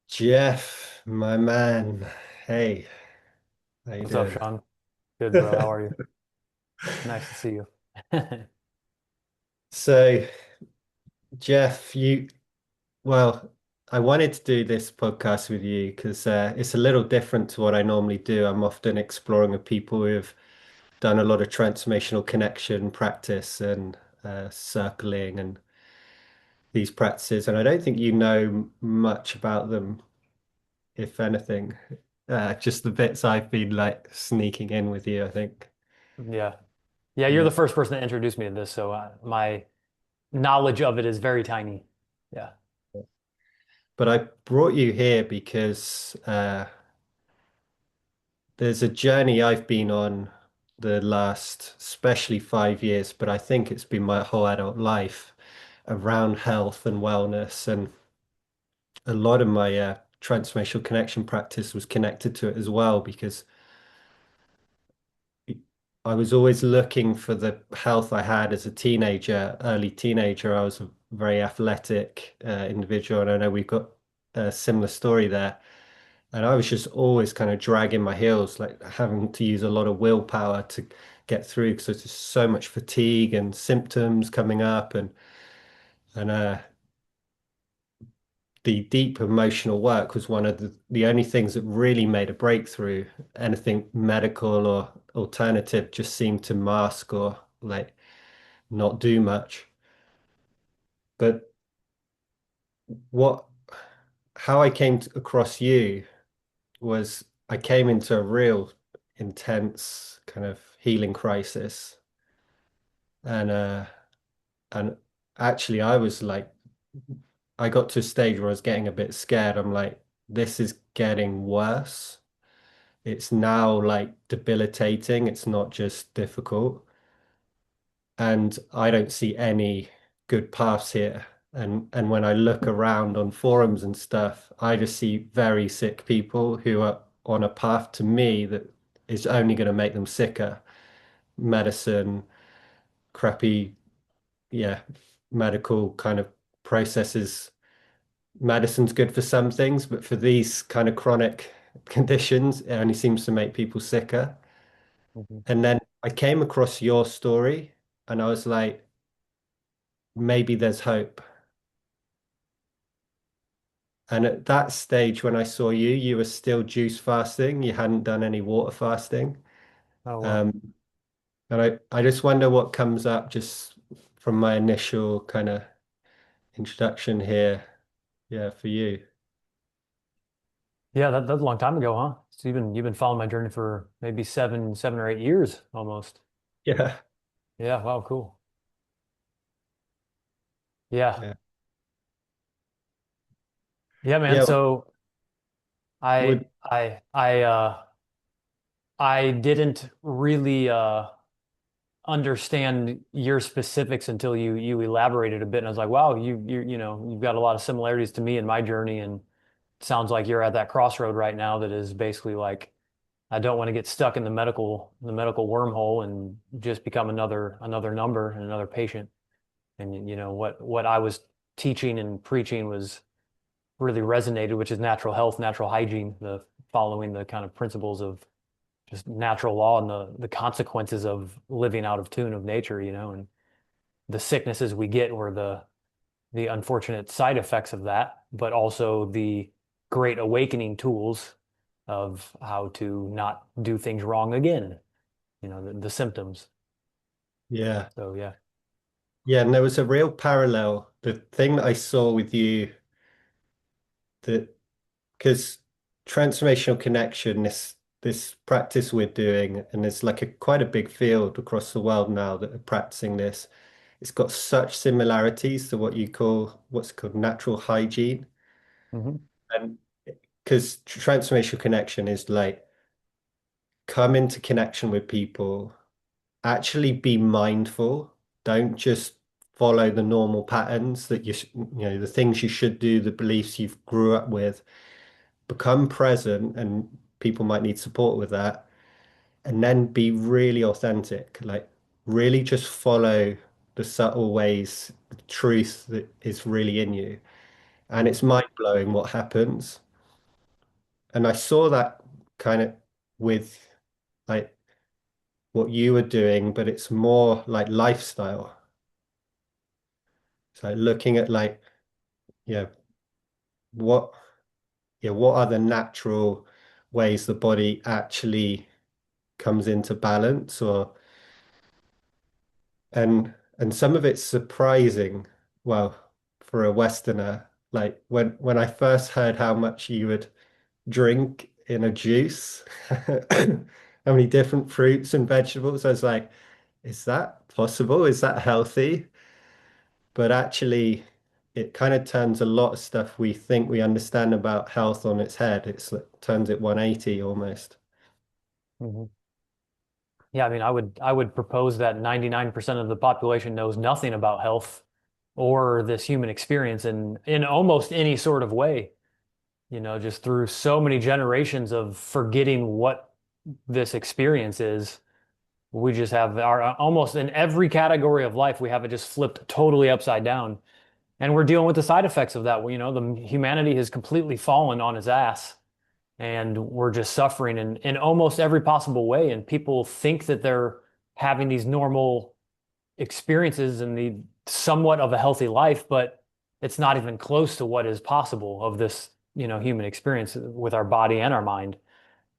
Jeff, my man. Hey, how you What's up, doing? Sean? Good, bro. How are you? Nice to see you. So, Jeff, well, I wanted to do this podcast with you because it's a little different to what I normally do. I'm often exploring with people who've done a lot of transformational connection practice and circling and these practices, and I don't think you know much about them, if anything. Just the bits I've been like sneaking in with you, I think. Yeah. Yeah, you're the Yeah. first person to introduce me to this, so my knowledge of it is very tiny. Yeah. But I brought you here because there's a journey I've been on the last, especially 5 years, but I think it's been my whole adult life around health and wellness. And a lot of my transformational connection practice was connected to it as well, because I was always looking for the health I had as a teenager, early teenager. I was a very athletic individual, and I know we've got a similar story there. And I was just always kind of dragging my heels, like having to use a lot of willpower to get through because there's just so much fatigue and symptoms coming up, and the deep emotional work was one of the only things that really made a breakthrough. Anything medical or alternative just seemed to mask or like not do much. But what how I came across you was I came into a real intense kind of healing crisis, and and actually I was like I got to a stage where I was getting a bit scared. I'm like, this is getting worse. It's now like debilitating. It's not just difficult. And I don't see any good paths here. And when I look around on forums and stuff, I just see very sick people who are on a path to me that is only going to make them sicker. Medicine, crappy, yeah, medical kind of processes. Medicine's good for some things, but for these kind of chronic conditions, it only seems to make people sicker. Mhm. And then I came across your story and I was like, maybe there's hope. And at that stage, when I saw you, you were still juice fasting. You hadn't done any water fasting. Oh, well. Um, and I just wonder what comes up just from my initial kind of introduction here. Yeah, for you. Yeah, that's a long time ago, huh? So you've been following my journey for maybe seven or 8 years almost. Yeah. Yeah, wow, cool. Yeah. Yeah. Yeah, man. Yeah. So I Would, I I I didn't really understand your specifics until you elaborated a bit, and I was like, wow, you've got a lot of similarities to me in my journey, and it sounds like you're at that crossroad right now that is basically like I don't want to get stuck in the medical wormhole and just become another number and another patient. And what I was teaching and preaching was really resonated, which is natural health, natural hygiene, the following the kind of principles of just natural law and the consequences of living out of tune of nature, and the sicknesses we get or the unfortunate side effects of that, but also the great awakening tools of how to not do things wrong again, the symptoms. yeah. So yeah. Yeah. And there was a real parallel. The thing that I saw with you that because transformational connection, this practice we're doing, and there's like a quite a big field across the world now that are practicing this. It's got such similarities to what you call what's called natural hygiene. Hmm. And because transformational connection is like come into connection with people, actually be mindful. Don't just follow the normal patterns that the things you should do, the beliefs you've grew up with. Become present, and people might need support with that. And then be really authentic, like really just follow the subtle ways, the truth that is really in you. And Hmm. it's mind blowing what happens. and I saw that kind of with like what you were doing, but it's more like lifestyle. So looking at like, yeah, what, yeah, what are the natural ways the body actually comes into balance or and some of it's surprising, well, for a Westerner, like when I first heard how much you would drink in a juice, how many different fruits and vegetables, I was like, is that possible? Is that healthy? But actually, it kind of turns a lot of stuff we think we understand about health on its head. It's like, turns it 180 almost. Mhm. Yeah, I mean, I would propose that 99% of the population knows nothing about health or this human experience in almost any sort of way, just through so many generations of forgetting what this experience is. We just have our almost in every category of life, we have it just flipped totally upside down. And we're dealing with the side effects of that. The humanity has completely fallen on its ass and we're just suffering in almost every possible way. And people think that they're having these normal experiences and the somewhat of a healthy life, but it's not even close to what is possible of this, human experience with our body and our mind.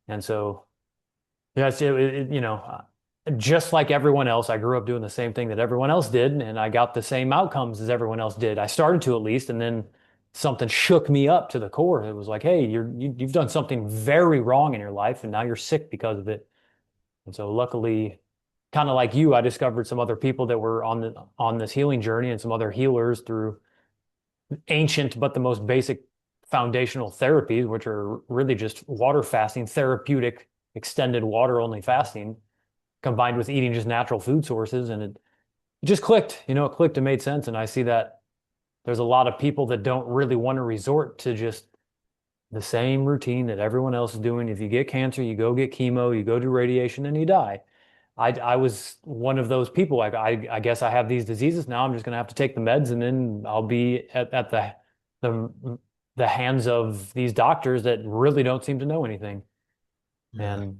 And so, yes, just like everyone else, I grew up doing the same thing that everyone else did, and I got the same outcomes as everyone else did. I started to at least, and then something shook me up to the core. It was like, hey, you've done something very wrong in your life, and now you're sick because of it. And so, luckily, kind of like you, I discovered some other people that were on this healing journey, and some other healers through ancient but the most basic foundational therapies, which are really just water fasting, therapeutic, extended water only fasting combined with eating just natural food sources. And it just clicked, it clicked, it made sense. And I see that there's a lot of people that don't really want to resort to just the same routine that everyone else is doing. If you get cancer, you go get chemo, you go do radiation, and you die. I was one of those people. Like I guess I have these diseases now. I'm just gonna have to take the meds, and then I'll be at the the hands of these doctors that really don't seem to know anything. Yeah. And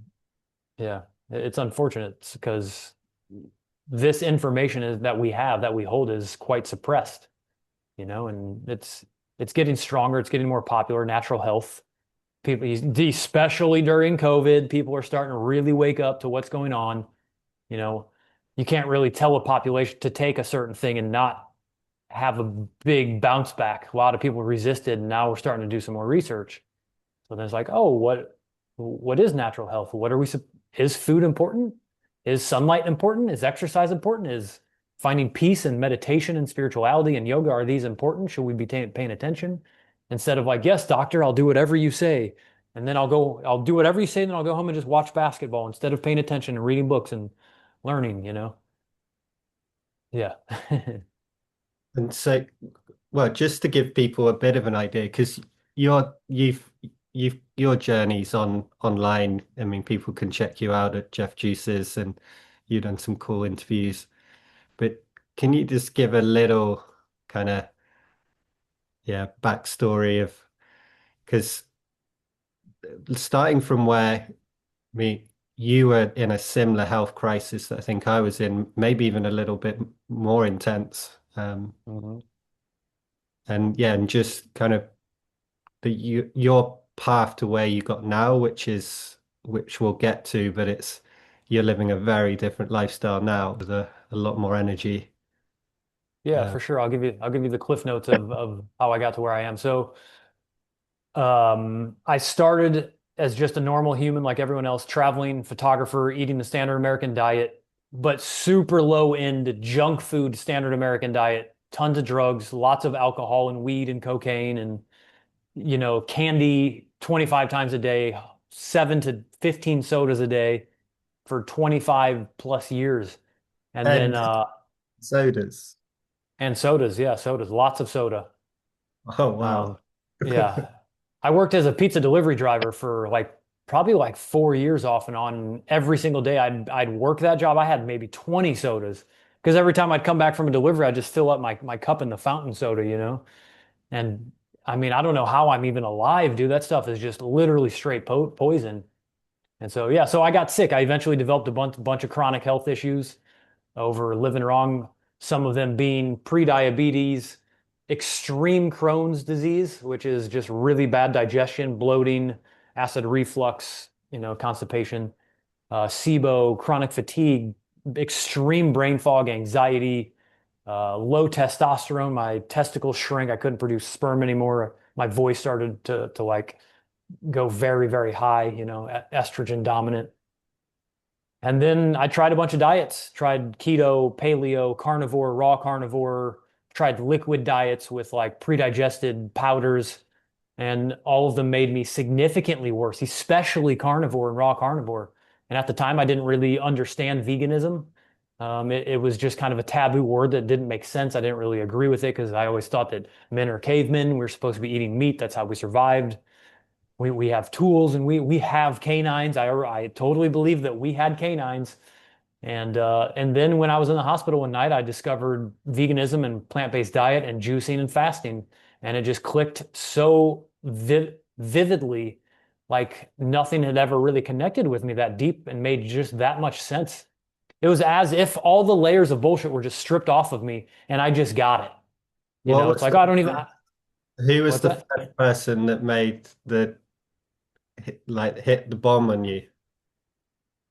yeah, it's unfortunate because this information is that we have that we hold is quite suppressed, and it's getting stronger, it's getting more popular, natural health. People, especially during COVID, people are starting to really wake up to what's going on. You know, you can't really tell a population to take a certain thing and not have a big bounce back. A lot of people resisted, and now we're starting to do some more research. So then it's like, oh, what is natural health? Is food important? Is sunlight important? Is exercise important? Is finding peace and meditation and spirituality and yoga, are these important? Should we be paying attention? Instead of like, yes, doctor, I'll do whatever you say. And then I'll do whatever you say, and then I'll go home and just watch basketball instead of paying attention and reading books and learning. Yeah. And so, well, just to give people a bit of an idea, because your journey's on online. I mean, people can check you out at Jeff Juice's, and you've done some cool interviews. But can you just give a little kind of yeah backstory of because starting from where me you were in a similar health crisis that I think I was in, maybe even a little bit more intense. Mhm. And yeah, and just kind of your path to where you got now, which we'll get to, but it's you're living a very different lifestyle now with a lot more energy. Yeah, Uh, for sure. I'll give you the cliff notes of how I got to where I am. So I started as just a normal human like everyone else, traveling, photographer, eating the standard American diet, but super low end junk food, standard American diet, tons of drugs, lots of alcohol and weed and cocaine and, candy 25 times a day, 7 to 15 sodas a day for 25 plus years. And then, and sodas. and sodas, yeah, sodas, lots of soda. Oh wow. Um, yeah. I worked as a pizza delivery driver for like probably like 4 years off and on. Every single day I'd work that job. I had maybe 20 sodas because every time I'd come back from a delivery, I'd just fill up my cup in the fountain soda. And I mean, I don't know how I'm even alive, dude. That stuff is just literally straight poison. And so, yeah, so I got sick. I eventually developed a bunch of chronic health issues over living wrong, some of them being pre-diabetes, extreme Crohn's disease, which is just really bad digestion, bloating, acid reflux, constipation, SIBO, chronic fatigue, extreme brain fog, anxiety, low testosterone. My testicles shrank. I couldn't produce sperm anymore. My voice started to like go very, very high, estrogen dominant. And then I tried a bunch of diets, tried keto, paleo, carnivore, raw carnivore, tried liquid diets with like pre-digested powders, and all of them made me significantly worse, especially carnivore and raw carnivore. And at the time, I didn't really understand veganism. It was just kind of a taboo word that didn't make sense. I didn't really agree with it because I always thought that men are cavemen. We're supposed to be eating meat. That's how we survived. We have tools and we have canines. I totally believe that we had canines. And then when I was in the hospital one night, I discovered veganism and plant-based diet and juicing and fasting, and it just clicked so vividly, like nothing had ever really connected with me that deep and made just that much sense. It was as if all the layers of bullshit were just stripped off of me, and I just got it. What It's was like, oh, I don't even. who was What's the that? first person that made the hit the bomb on you?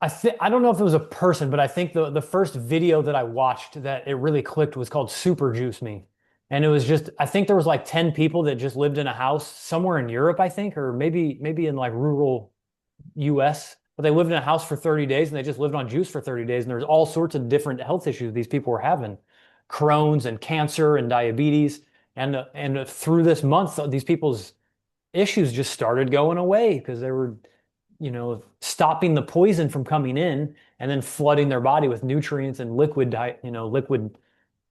I don't know if it was a person, but I think the first video that I watched that it really clicked was called Super Juice Me. And it was just I think there was like 10 people that just lived in a house somewhere in Europe, I think, or maybe in like rural US. But they lived in a house for 30 days and they just lived on juice for 30 days. And there's all sorts of different health issues these people were having. Crohn's and cancer and diabetes. And through this month, these people's issues just started going away because they were stopping the poison from coming in and then flooding their body with nutrients and liquid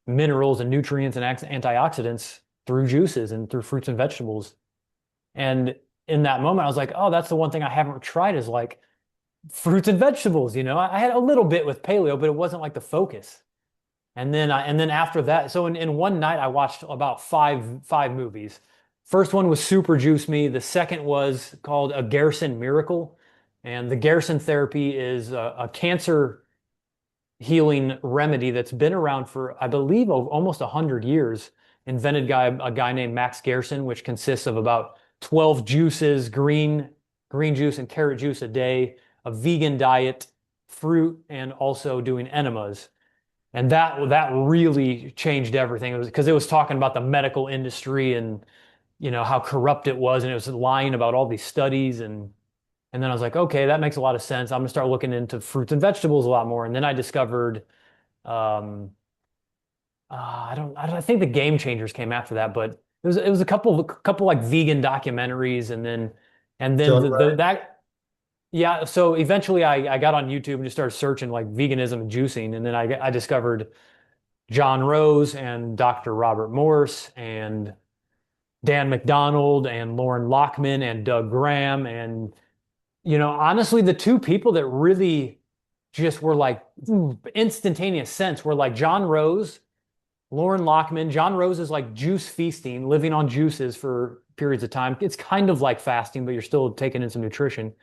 minerals and nutrients and antioxidants through juices and through fruits and vegetables. And in that moment, I was like, oh, that's the one thing I haven't tried is like fruits and vegetables. I had a little bit with paleo, but it wasn't like the focus. And then after that, so in one night I watched about five movies. First one was Super Juice Me. The second was called A Garrison Miracle, and the Garrison therapy is a cancer healing remedy that's been around for I believe almost 100 years. Invented by a guy named Max Garrison, which consists of about 12 juices, green juice and carrot juice a day, a vegan diet, fruit, and also doing enemas. And that really changed everything. It was because it was talking about the medical industry and how corrupt it was, and it was lying about all these studies and then I was like, okay, that makes a lot of sense. I'm gonna start looking into fruits and vegetables a lot more. And then I discovered um I think the Game Changers came after that, but it was a couple like vegan documentaries and then John the that yeah, so eventually I got on YouTube and just started searching like veganism and juicing, and then I discovered John Rose and Dr. Robert Morse and Dan McDonald and Lauren Lockman and Doug Graham. And, honestly, the two people that really just were like instantaneous sense were like John Rose, Lauren Lockman. John Rose is like juice feasting, living on juices for periods of time. It's kind of like fasting, but you're still taking in some nutrition.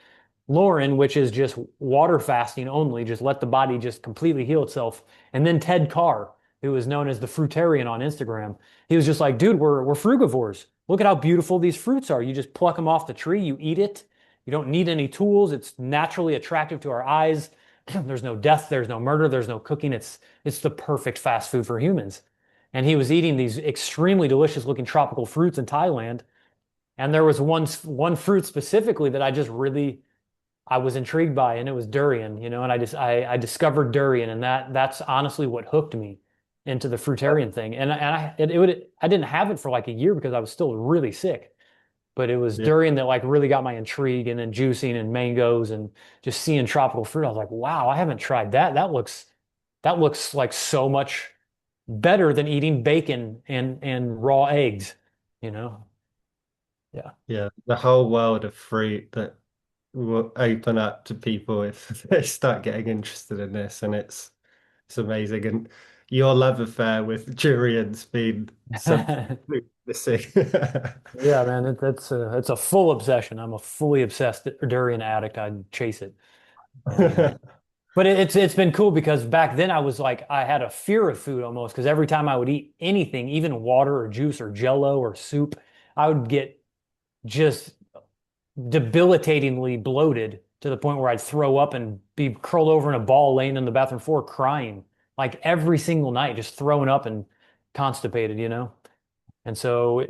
Lauren, which is just water fasting only, just let the body just completely heal itself. And then Ted Carr, who is known as the fruitarian on Instagram. He was just like, dude, we're frugivores. Look at how beautiful these fruits are. You just pluck them off the tree, you eat it. You don't need any tools. It's naturally attractive to our eyes. There's no death, there's no murder, there's no cooking. It's the perfect fast food for humans. And he was eating these extremely delicious looking tropical fruits in Thailand. And there was one fruit specifically that I was intrigued by, and it was durian, and I discovered durian, and that's honestly what hooked me into the fruitarian thing. I didn't have it for like a year because I was still really sick, but it was Yeah, durian that like really got my intrigue, and then juicing and mangoes and just seeing tropical fruit. I was like, wow, I haven't tried that. That looks like so much better than eating bacon and raw eggs, you know? Yeah. yeah, the whole world of fruit that will open up to people if they start getting interested in this, and it's amazing. And your love affair with durian's been something missing. Yeah, man, it's a full obsession. I'm a fully obsessed durian addict. I'd chase it. And but it's been cool because back then I was like I had a fear of food almost because every time I would eat anything, even water or juice or jello or soup, I would get just debilitatingly bloated to the point where I'd throw up and be curled over in a ball laying in the bathroom floor crying like every single night, just throwing up and constipated, you know? And so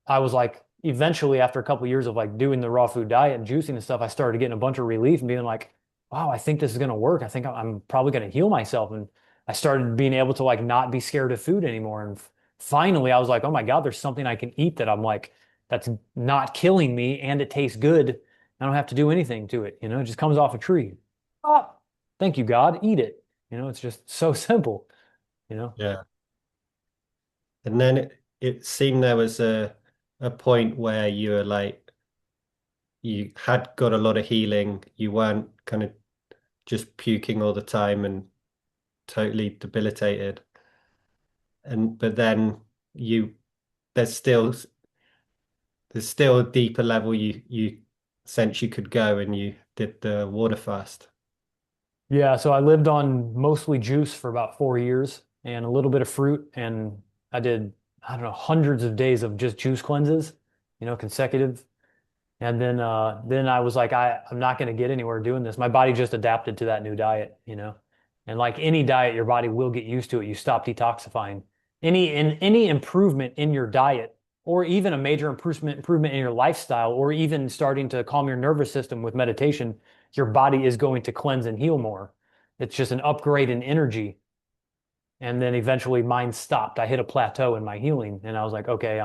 I was like, eventually, after a couple of years of like doing the raw food diet and juicing and stuff, I started getting a bunch of relief and being like, wow, I think this is going to work. I think I'm probably going to heal myself. And I started being able to like not be scared of food anymore. And finally, I was like, oh my God, there's something I can eat that I'm like, that's not killing me and it tastes good. I don't have to do anything to it. You know, it just comes off a tree. Ah, thank you, God. Eat it. You know, it's just so simple, you know? Yeah. And then it seemed there was a point where you were like you had got a lot of healing. You weren't kind of just puking all the time and totally debilitated. And but then you there's still there's still a deeper level you sense you could go and you did the water fast. Yeah, so I lived on mostly juice for about 4 years and a little bit of fruit. And I did, I don't know, hundreds of days of just juice cleanses, you know, consecutive. And then I was like, I'm not going to get anywhere doing this. My body just adapted to that new diet, you know. And like any diet, your body will get used to it. You stop detoxifying. Any improvement in your diet, or even a major improvement in your lifestyle, or even starting to calm your nervous system with meditation, your body is going to cleanse and heal more. It's just an upgrade in energy. And then eventually mine stopped. I hit a plateau in my healing and I was like, okay,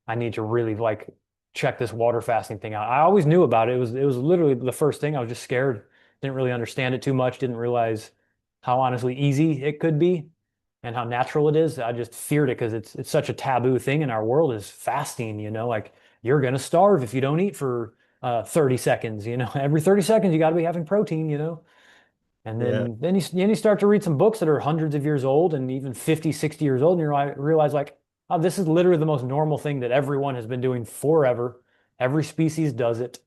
I need to really like check this water fasting thing out. I always knew about it. It was literally the first thing. I was just scared. Didn't really understand it too much. Didn't realize how honestly easy it could be and how natural it is. I just feared it because it's such a taboo thing in our world is fasting, you know, like you're gonna starve if you don't eat for 30 seconds, you know. Every 30 seconds you got to be having protein, you know. And Yeah. then you start to read some books that are hundreds of years old and even 50, 60 years old, and you realize like, oh, this is literally the most normal thing that everyone has been doing forever. Every species does it.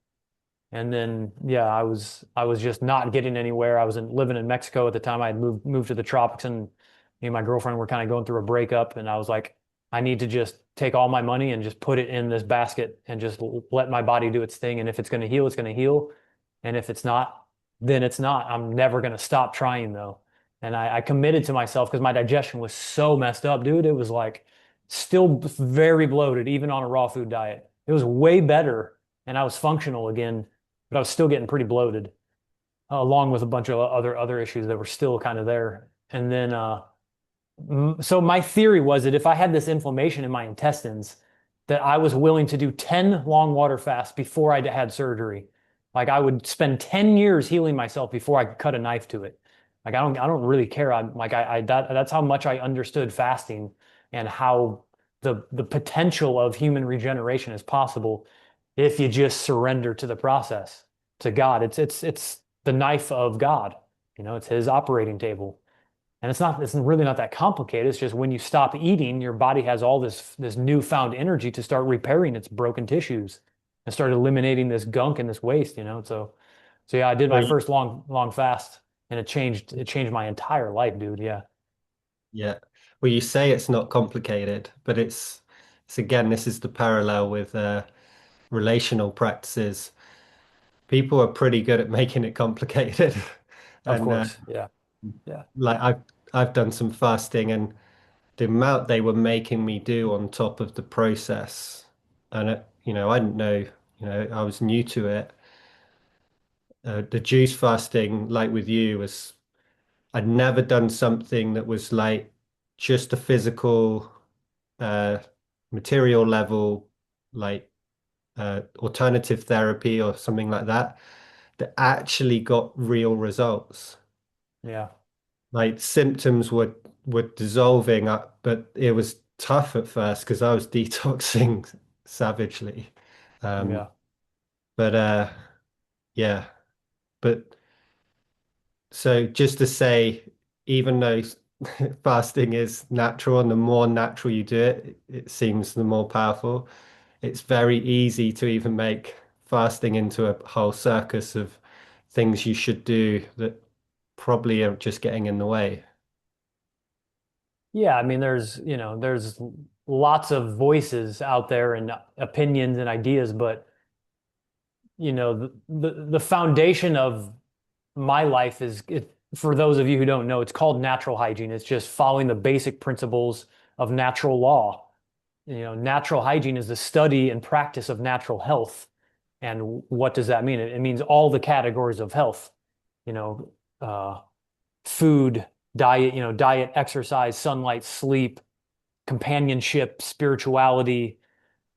And then yeah, I was just not getting anywhere. I was living in Mexico at the time. I had moved to the tropics, and me and my girlfriend were kind of going through a breakup, and I was like, I need to just take all my money and just put it in this basket and just let my body do its thing. And if it's going to heal, it's going to heal. And if it's not, then it's not. I'm never going to stop trying though. And I committed to myself because my digestion was so messed up, dude. It was like still very bloated, even on a raw food diet. It was way better, and I was functional again, but I was still getting pretty bloated, along with a bunch of other issues that were still kind of there. And then so my theory was that if I had this inflammation in my intestines, that I was willing to do 10 long water fasts before I had surgery. Like I would spend 10 years healing myself before I could cut a knife to it. Like I don't really care. I'm like that's how much I understood fasting and how the potential of human regeneration is possible if you just surrender to the process, to God. It's the knife of God. You know, it's his operating table. And it's really not that complicated. It's just when you stop eating, your body has all this newfound energy to start repairing its broken tissues and start eliminating this gunk and this waste, you know. So yeah, I did my Well, first long fast and it changed my entire life, dude. Yeah. yeah. Well, you say it's not complicated, but it's again, this is the parallel with relational practices. People are pretty good at making it complicated. Of And course. Yeah. Yeah. like I've done some fasting and the amount they were making me do on top of the process. And I didn't know, I was new to it. The juice fasting, like with you, was I'd never done something that was like just a physical uh material level, like alternative therapy or something like that, that actually got real results. Yeah. Like symptoms were dissolving, but it was tough at first because I was detoxing savagely. Um, Yeah. but yeah, but so just to say, even though fasting is natural, and the more natural you do it, it seems the more powerful. It's very easy to even make fasting into a whole circus of things you should do that probably are just getting in the way. Yeah, I mean, there's lots of voices out there and opinions and ideas, but the foundation of my life for those of you who don't know, it's called natural hygiene. It's just following the basic principles of natural law. Natural hygiene is the study and practice of natural health. And what does that mean? It means all the categories of health, you know, uh, food, diet, exercise, sunlight, sleep, companionship, spirituality,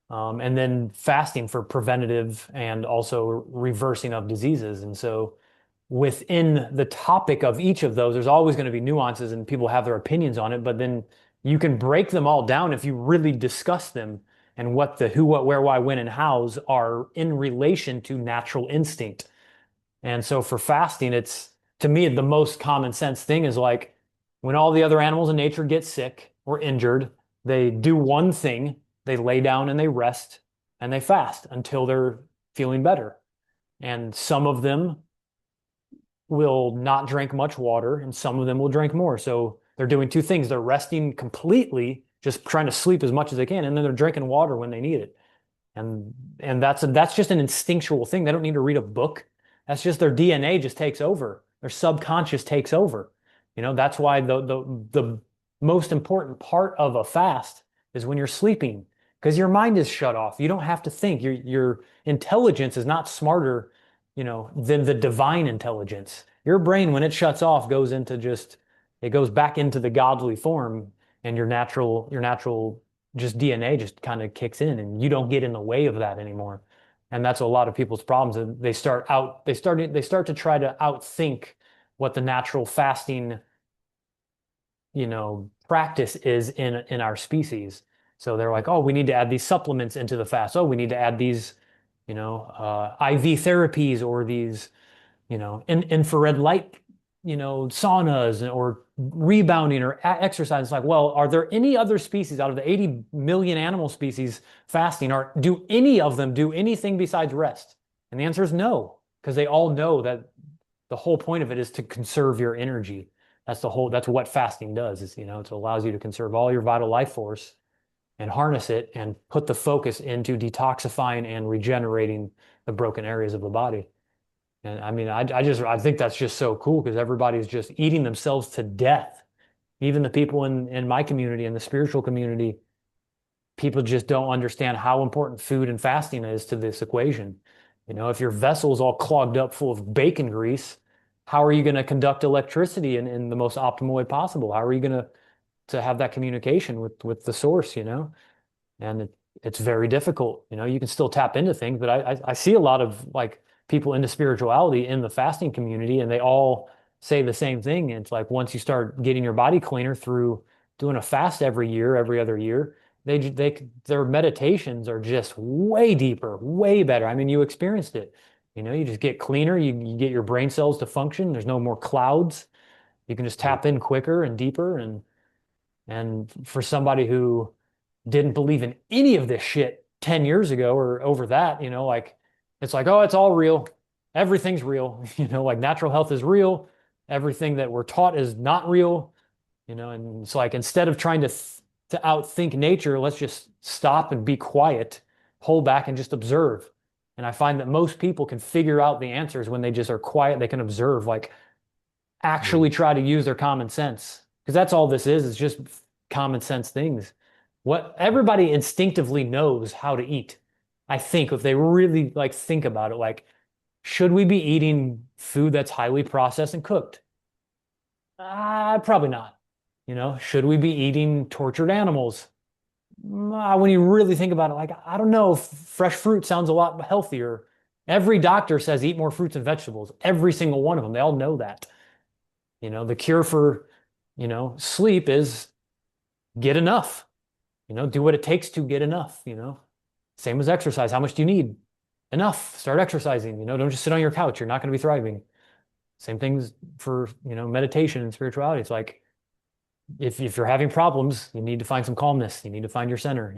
and then fasting for preventative and also reversing of diseases. And so within the topic of each of those, there's always going to be nuances and people have their opinions on it, but then you can break them all down if you really discuss them and what the who, what, where, why, when, and hows are in relation to natural instinct. And so for fasting, it's to me the most common sense thing is like when all the other animals in nature get sick or injured, they do one thing, they lay down and they rest and they fast until they're feeling better. And some of them will not drink much water and some of them will drink more. So they're doing two things. They're resting completely, just trying to sleep as much as they can, and then they're drinking water when they need it. And that's just an instinctual thing. They don't need to read a book. That's just their DNA just takes over. Their subconscious takes over. That's why the most important part of a fast is when you're sleeping, because your mind is shut off. You don't have to think. Your intelligence is not smarter, than the divine intelligence. Your brain, when it shuts off, it goes back into the godly form, and your natural just DNA just kind of kicks in and you don't get in the way of that anymore. And that's a lot of people's problems. And they start to try to outthink what the natural fasting, practice is in our species. So they're like, oh, we need to add these supplements into the fast. Oh, we need to add these, IV therapies or these in infrared light, saunas or rebounding or exercise. It's like, well, are there any other species out of the 80 million animal species fasting? Or do any of them do anything besides rest? And the answer is no, because they all know that the whole point of it is to conserve your energy. That's what fasting does is, it allows you to conserve all your vital life force and harness it and put the focus into detoxifying and regenerating the broken areas of the body. And I mean, I think that's just so cool because everybody's just eating themselves to death. Even the people in my community, in the spiritual community, people just don't understand how important food and fasting is to this equation. If your vessel's all clogged up full of bacon grease, how are you going to conduct electricity in the most optimal way possible? How are you going to have that communication with the source, and it's very difficult. You can still tap into things, but I see a lot of like people into spirituality in the fasting community, and they all say the same thing. It's like once you start getting your body cleaner through doing a fast every year, every other year, their meditations are just way deeper, way better. I mean, you experienced it. You just get cleaner, you get your brain cells to function. There's no more clouds. You can just tap in quicker and deeper. And for somebody who didn't believe in any of this shit 10 years ago or over that, like it's like, oh, it's all real. Everything's real. Like natural health is real. Everything that we're taught is not real, and it's like instead of trying to outthink nature, let's just stop and be quiet, pull back and just observe. And I find that most people can figure out the answers when they just are quiet, they can observe, like actually Mm. try to use their common sense. Because that's all this is just common sense things. What everybody instinctively knows how to eat. I think if they really like think about it, like, should we be eating food that's highly processed and cooked? Probably not. Should we be eating tortured animals? When you really think about it, like, I don't know, fresh fruit sounds a lot healthier. Every doctor says eat more fruits and vegetables. Every single one of them. They all know that. The cure for, sleep is get enough, do what it takes to get enough, same as exercise. How much do you need? Enough. Start exercising, don't just sit on your couch. You're not going to be thriving. Same things for, meditation and spirituality. It's like if you're having problems, you need to find some calmness. You need to find your center,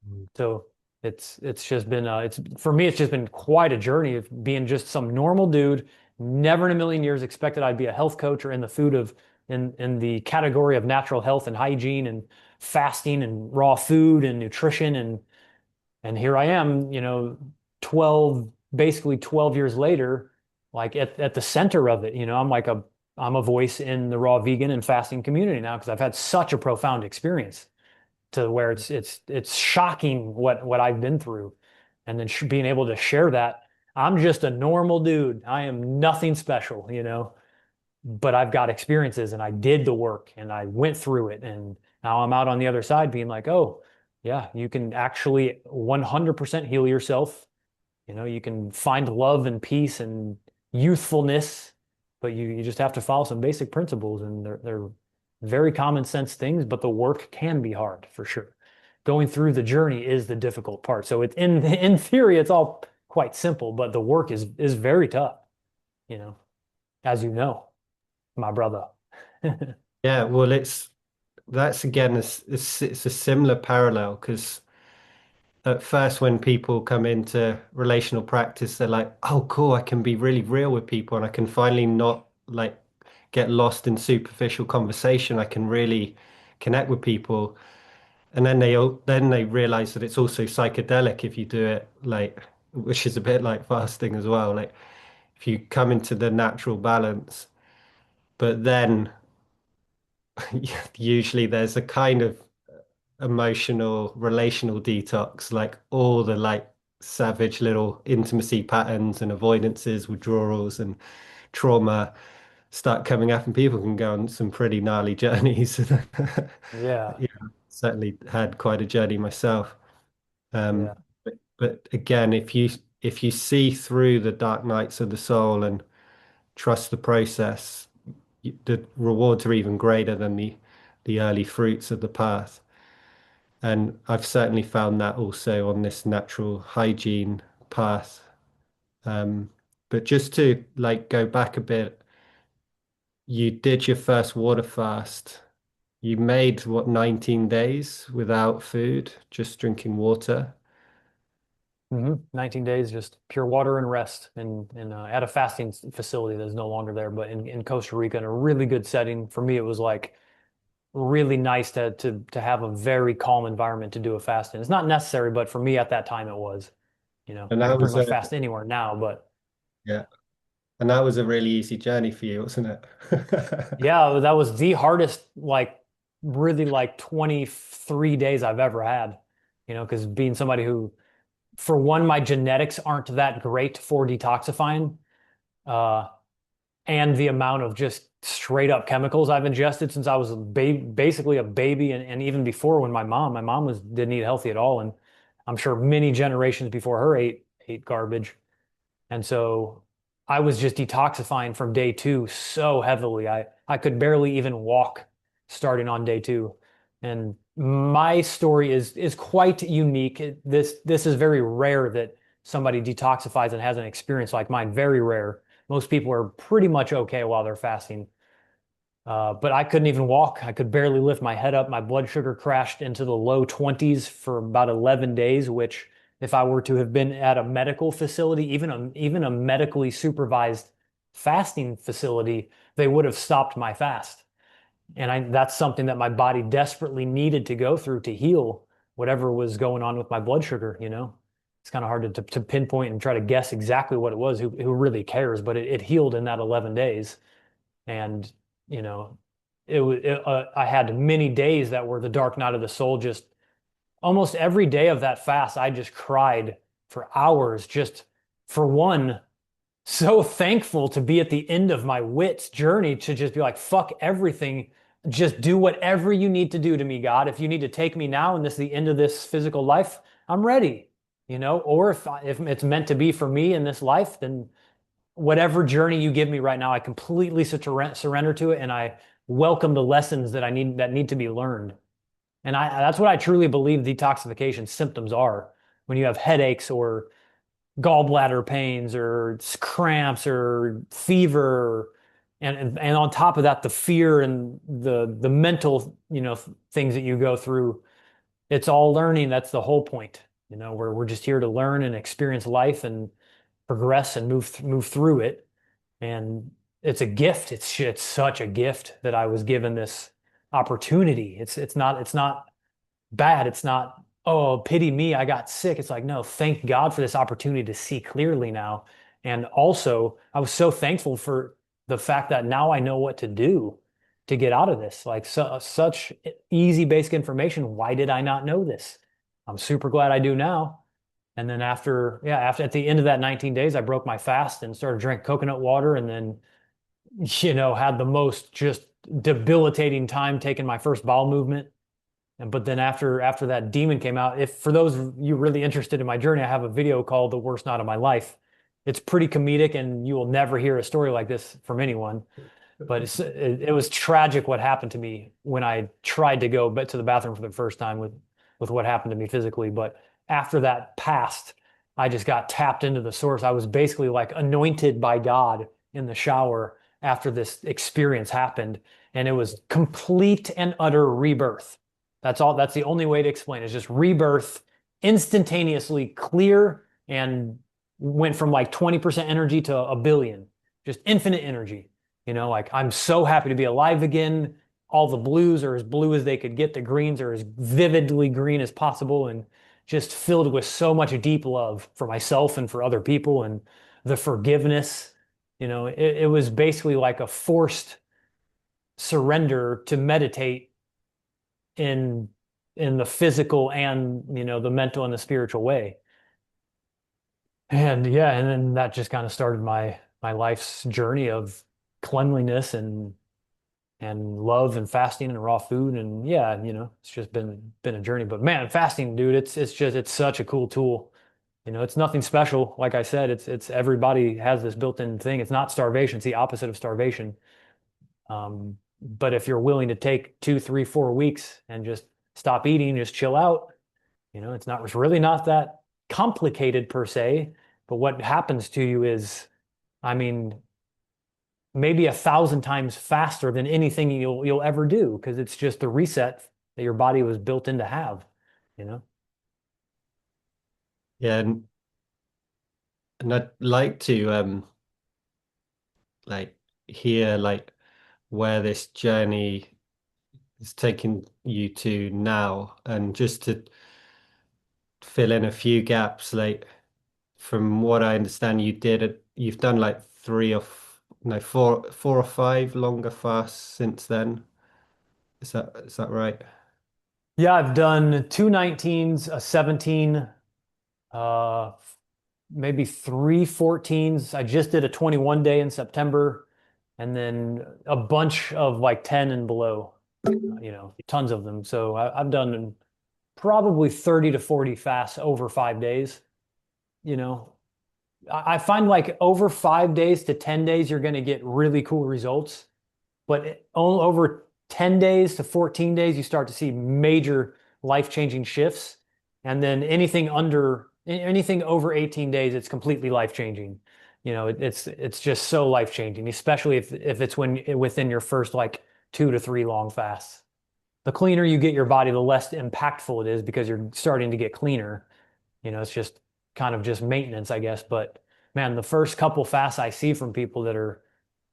Mm. So it's just been it's for me it's just been quite a journey of being just some normal dude, never in a million years expected I'd be a health coach or in the food of in the category of natural health and hygiene and fasting and raw food and nutrition and here I am, 12 basically 12 years later, like at the center of it, I'm a voice in the raw vegan and fasting community now because I've had such a profound experience to where it's shocking what I've been through, and then being able to share that. I'm just a normal dude. I am nothing special, but I've got experiences and I did the work and I went through it, and now I'm out on the other side being like, oh, yeah, you can actually 100% heal yourself. You can find love and peace and youthfulness, but you just have to follow some basic principles, and they're very common sense things, but the work can be hard for sure. Going through the journey is the difficult part. So it's in theory, it's all quite simple, but the work is very tough, you know, as you know, my brother. Yeah, well, that's again, it's a similar parallel because at first, when people come into relational practice, they're like, oh, cool, I can be really real with people and I can finally not like get lost in superficial conversation. I can really connect with people. And then they realize that it's also psychedelic if you do it like, which is a bit like fasting as well. Like if you come into the natural balance, but then usually there's a kind of emotional, relational detox, like all the like savage little intimacy patterns and avoidances, withdrawals, and trauma start coming up, and people can go on some pretty gnarly journeys. Yeah, Yeah, certainly had quite a journey myself. yeah. But again, if you see through the dark nights of the soul and trust the process, the rewards are even greater than the early fruits of the path. And I've certainly found that also on this natural hygiene path. Um, but just to like go back a bit, you did your first water fast. You made what, 19 days without food, just drinking water. 19 days, just pure water and rest, and at a fasting facility that's no longer there, but in Costa Rica in a really good setting. For me, it was like really nice to have a very calm environment to do a fast in. It's not necessary, but for me at that time it was. And I that could pretty was much a fast anywhere now, but yeah, and that was a really easy journey for you, wasn't it? yeah, that was the hardest, like really like 23 days I've ever had. Because being somebody who, for one, my genetics aren't that great for detoxifying. Uh, and the amount of just straight up chemicals I've ingested since I was basically a baby, and even before when my mom was didn't eat healthy at all, and I'm sure many generations before her ate garbage. And so I was just detoxifying from day two so heavily. I could barely even walk starting on day two. And my story is quite unique. This is very rare that somebody detoxifies and has an experience like mine. Very rare. Most people are pretty much okay while they're fasting. But I couldn't even walk. I could barely lift my head up. My blood sugar crashed into the low 20s for about 11 days, which if I were to have been at a medical facility, even a medically supervised fasting facility, they would have stopped my fast. And that's something that my body desperately needed to go through to heal whatever was going on with my blood sugar. It's kind of hard to pinpoint and try to guess exactly what it was, who really cares, but it healed in that 11 days. And you know I had many days that were the dark night of the soul. Just almost every day of that fast I just cried for hours, just for one, so thankful to be at the end of my wits journey, to just be like, fuck everything, just do whatever you need to do to me, God. If you need to take me now and this is the end of this physical life, I'm ready. Or if it's meant to be for me in this life, then whatever journey you give me right now, I completely surrender to it, and I welcome the lessons that need to be learned. And that's what I truly believe detoxification symptoms are. When you have headaches or gallbladder pains or cramps or fever, and on top of that, the fear and the mental, things that you go through, it's all learning. That's the whole point. We're just here to learn and experience life and progress and move through it. And it's a gift. It's such a gift that I was given this opportunity. It's not bad. It's not, oh, pity me, I got sick. It's like, no, thank God for this opportunity to see clearly now. And also, I was so thankful for the fact that now I know what to do to get out of this. Like such easy basic information. Why did I not know this? I'm super glad I do now. And then after at the end of that 19 days, I broke my fast and started drinking coconut water and then, had the most just debilitating time taking my first bowel movement. And but then after that demon came out, if for those of you really interested in my journey, I have a video called The Worst Night of My Life. It's pretty comedic and you will never hear a story like this from anyone. But it was tragic what happened to me when I tried to go to the bathroom for the first time with what happened to me physically. But after that passed, I just got tapped into the source. I was basically like anointed by God in the shower after this experience happened. And it was complete and utter rebirth. That's all. That's the only way to explain it. It's just rebirth, instantaneously clear, and went from like 20% energy to a billion, just infinite energy. Like I'm so happy to be alive again. All the blues are as blue as they could get. The greens are as vividly green as possible and just filled with so much deep love for myself and for other people and the forgiveness. It was basically like a forced surrender to meditate in in the physical and the mental and the spiritual way. And yeah, and then that just kind of started my life's journey of cleanliness and love and fasting and raw food. And yeah, it's just been a journey. But man, fasting, dude, it's such a cool tool. It's nothing special. Like I said, it's everybody has this built-in thing. It's not starvation. It's the opposite of starvation. But if you're willing to take 2, 3, 4 weeks and just stop eating, just chill out, it's really not that complicated per se. But what happens to you is, I mean, maybe 1,000 times faster than anything you'll ever do because it's just the reset that your body was built in to have, you know? Yeah, and I'd like to like hear like where this journey is taking you to now, and just to fill in a few gaps, like from what I understand, you've done like three or no, four or five longer fasts since then. Is that right? Yeah, I've done two 19s, a 17, uh, maybe three 14s. I just did a 21 day in September, and then a bunch of like 10 and below, tons of them. So I've done probably 30 to 40 fasts over 5 days. You know, I find like over 5 days to 10 days, you're going to get really cool results. But over 10 days to 14 days, you start to see major life-changing shifts. And then anything over 18 days, it's completely life-changing. It's just so life-changing, especially if it's within your first like 2 to 3 long fasts. The cleaner you get your body, the less impactful it is because you're starting to get cleaner. It's just kind of just maintenance, I guess. But man, the first couple fasts I see from people that are,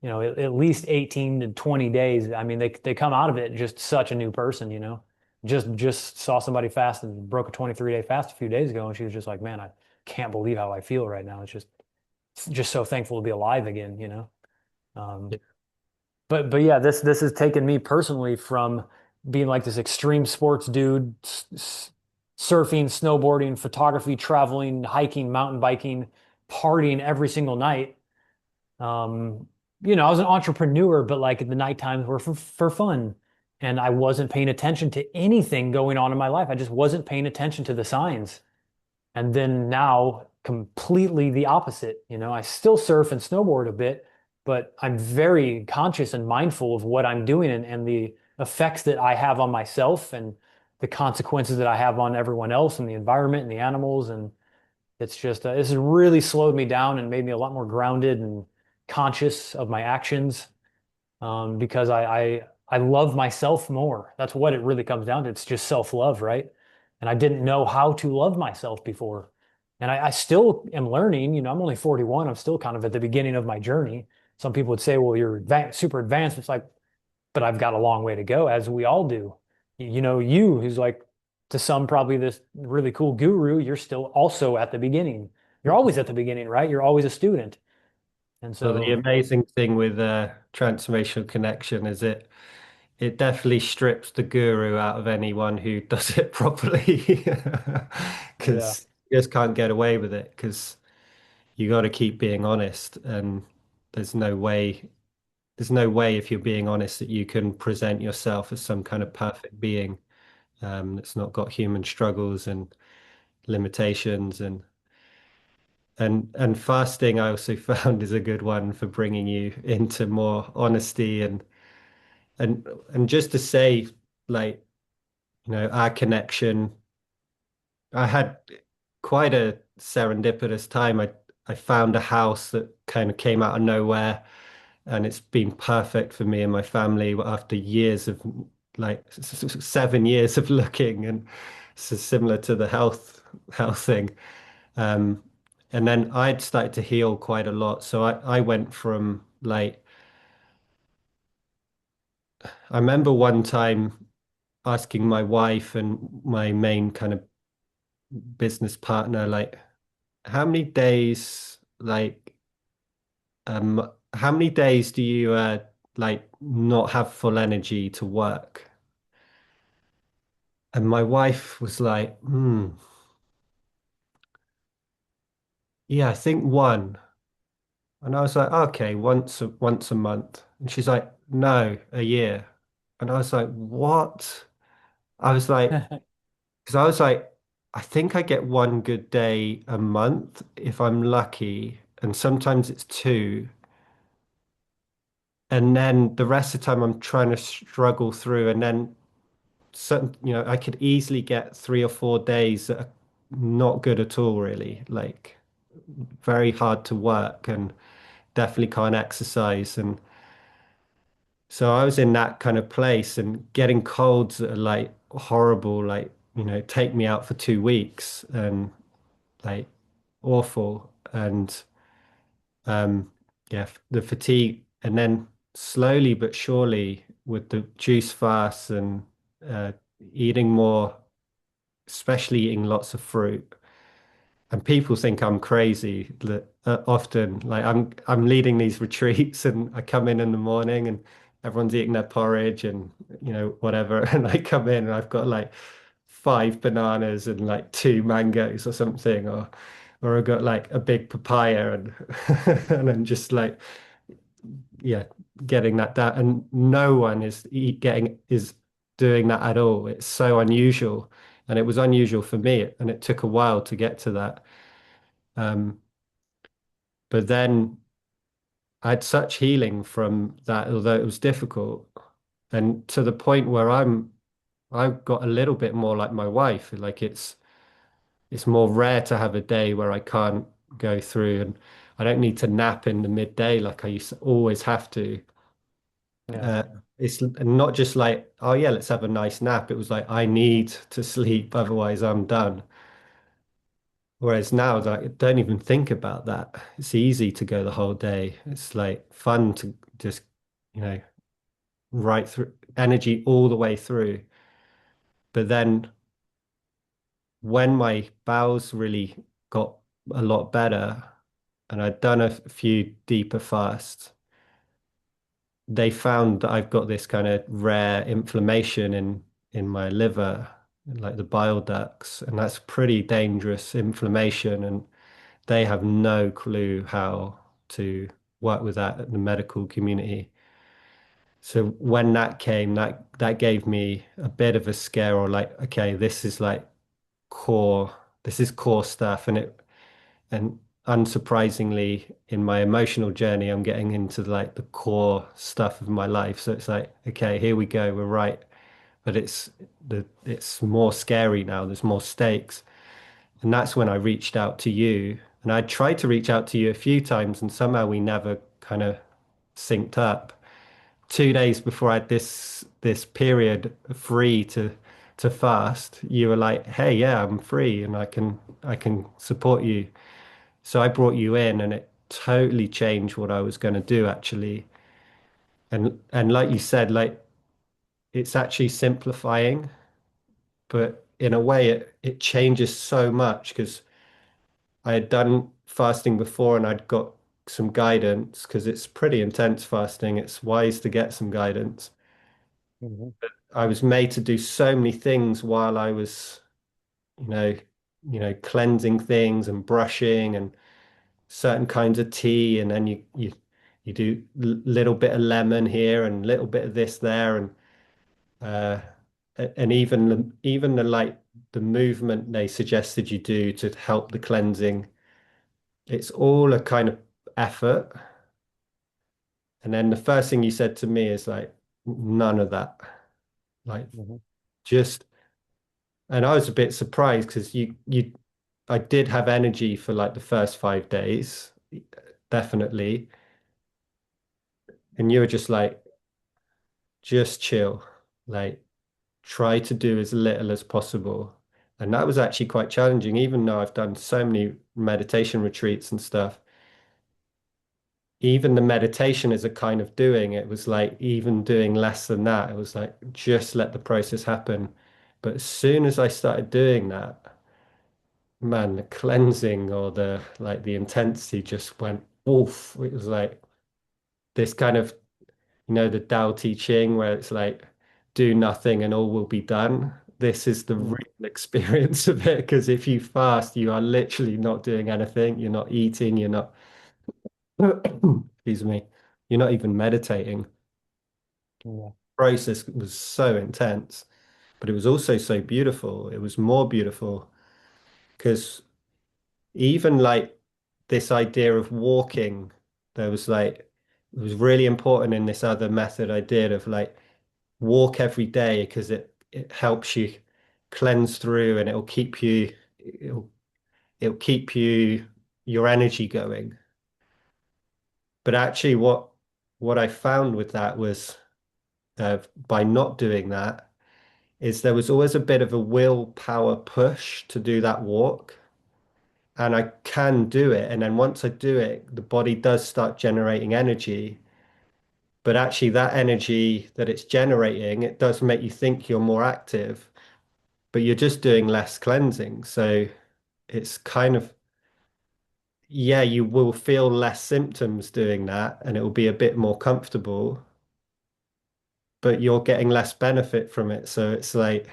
at least 18 to 20 days, I mean, they come out of it just such a new person. Just saw somebody fast and broke a 23-day fast a few days ago, and she was just like, man, I can't believe how I feel right now. It's just so thankful to be alive again. Um, Yeah. but yeah, this has taken me personally from being like this extreme sports dude, surfing, snowboarding, photography, traveling, hiking, mountain biking, partying every single night. Um, I was an entrepreneur, but like the night times were for fun. And I wasn't paying attention to anything going on in my life. I just wasn't paying attention to the signs. And then now, completely the opposite. I still surf and snowboard a bit, but I'm very conscious and mindful of what I'm doing and the effects that I have on myself and the consequences that I have on everyone else and the environment and the animals. And it's just, this has really slowed me down and made me a lot more grounded and conscious of my actions. because I love myself more. That's what it really comes down to. It's just self-love, right? And I didn't know how to love myself before. And I still am learning. I'm only 41. I'm still kind of at the beginning of my journey. Some people would say, well, you're advanced, super advanced. It's like, but I've got a long way to go, as we all do. Who's like, to some, probably this really cool guru, you're still also at the beginning. You're always at the beginning, right? You're always a student. And Well, the so, amazing thing with transformational connection is it definitely strips the guru out of anyone who does it properly yeah, because you just can't get away with it because you got to keep being honest and there's no way there's no way if you're being honest that you can present yourself as some kind of perfect being that's not got human struggles and limitations and fasting I also found is a good one for bringing you into more honesty and just to say like our connection. I had quite a serendipitous time. I found a house that kind of came out of nowhere, and it's been perfect for me and my family after years of like 7 years of looking, and so similar to the health thing. Um, and then I'd started to heal quite a lot. So I went from like I remember one time asking my wife and my main kind of business partner like how many days how many days do you like not have full energy to work? And my wife was like, yeah, I think one. And I was like, okay, once a month. And she's like, no, a year. And I was like, what? I was like, because I was like, I think I get one good day a month if I'm lucky, and sometimes it's two. And then the rest of the time I'm trying to struggle through, and then I could easily get 3 or 4 days that are not good at all, really. Like very hard to work and definitely can't exercise. And so I was in that kind of place and getting colds that are like horrible, like, take me out for 2 weeks and like awful. And yeah, the fatigue. And then slowly but surely with the juice fasts and uh, eating more, especially eating lots of fruit. And people think I'm crazy that often, like I'm leading these retreats, and I come in the morning, and everyone's eating their porridge and whatever, and I come in and I've got like 5 bananas and like 2 mangoes or something, or I've got like a big papaya and and I'm just like yeah, getting that down, and no one is doing that at all. It's so unusual, and it was unusual for me, and it took a while to get to that. Um, but then I had such healing from that, although it was difficult, and to the point where I've got a little bit more like my wife. Like it's more rare to have a day where I can't go through, and I don't need to nap in the midday like I used to always have to. yeah, Uh, it's not just like, oh yeah, let's have a nice nap. It was like I need to sleep, otherwise I'm done. Whereas now, like, don't even think about that. It's easy to go the whole day. It's like fun to just, you know, right through energy all the way through. But then when my bowels really got a lot better and I'd done a few deeper fasts, they found that I've got this kind of rare inflammation in my liver, like the bile ducts, and that's pretty dangerous inflammation. And they have no clue how to work with that in the medical community. So when that came, that gave me a bit of a scare, or like, okay, this is like core, this is core stuff, and unsurprisingly, in my emotional journey, I'm getting into like the core stuff of my life. So it's like, okay, here we go, we're right. But it's more scary now. There's more stakes. And that's when I reached out to you. And I tried to reach out to you a few times, and somehow we never kind of synced up. 2 days before I had this period free to fast, you were like, "Hey, yeah, I'm free and I can support you." So I brought you in, and it totally changed what I was going to do actually. And like you said, like it's actually simplifying, but in a way, it changes so much because I had done fasting before and I'd got some guidance because it's pretty intense fasting. It's wise to get some guidance. Hmm. I was made to do so many things while I was, you know, cleansing things and brushing and certain kinds of tea, and then you do little bit of lemon here and little bit of this there, and uh, and even the like the movement they suggested you do to help the cleansing. It's all a kind of effort. And then the first thing you said to me is like, none of that. Like Hmm. just, and I was a bit surprised because I did have energy for like the first 5 days, definitely. And you were just like, just chill, like try to do as little as possible. And that was actually quite challenging, even though I've done so many meditation retreats and stuff. Even the meditation is a kind of doing. It was like even doing less than that. It was like just let the process happen. But as soon as I started doing that, man, the cleansing or the like the intensity just went oof. It was like this kind of, the Tao Te Ching where it's like do nothing and all will be done. This is the real Hmm. experience of it because if you fast, you are literally not doing anything. You're not eating, you're not, excuse me, you're not even meditating. Yeah. Process was so intense, but it was also so beautiful. It was more beautiful because even like this idea of walking, there was like, it was really important in this other method I did of like walk every day because it helps you cleanse through and it'll keep your energy going. But actually what I found with that was by not doing that is there was always a bit of a willpower push to do that walk. And I can do it. And then once I do it, the body does start generating energy. But actually, that energy that it's generating, it does make you think you're more active, but you're just doing less cleansing. So it's kind of, yeah, you will feel less symptoms doing that and it will be a bit more comfortable, but you're getting less benefit from it. So it's like,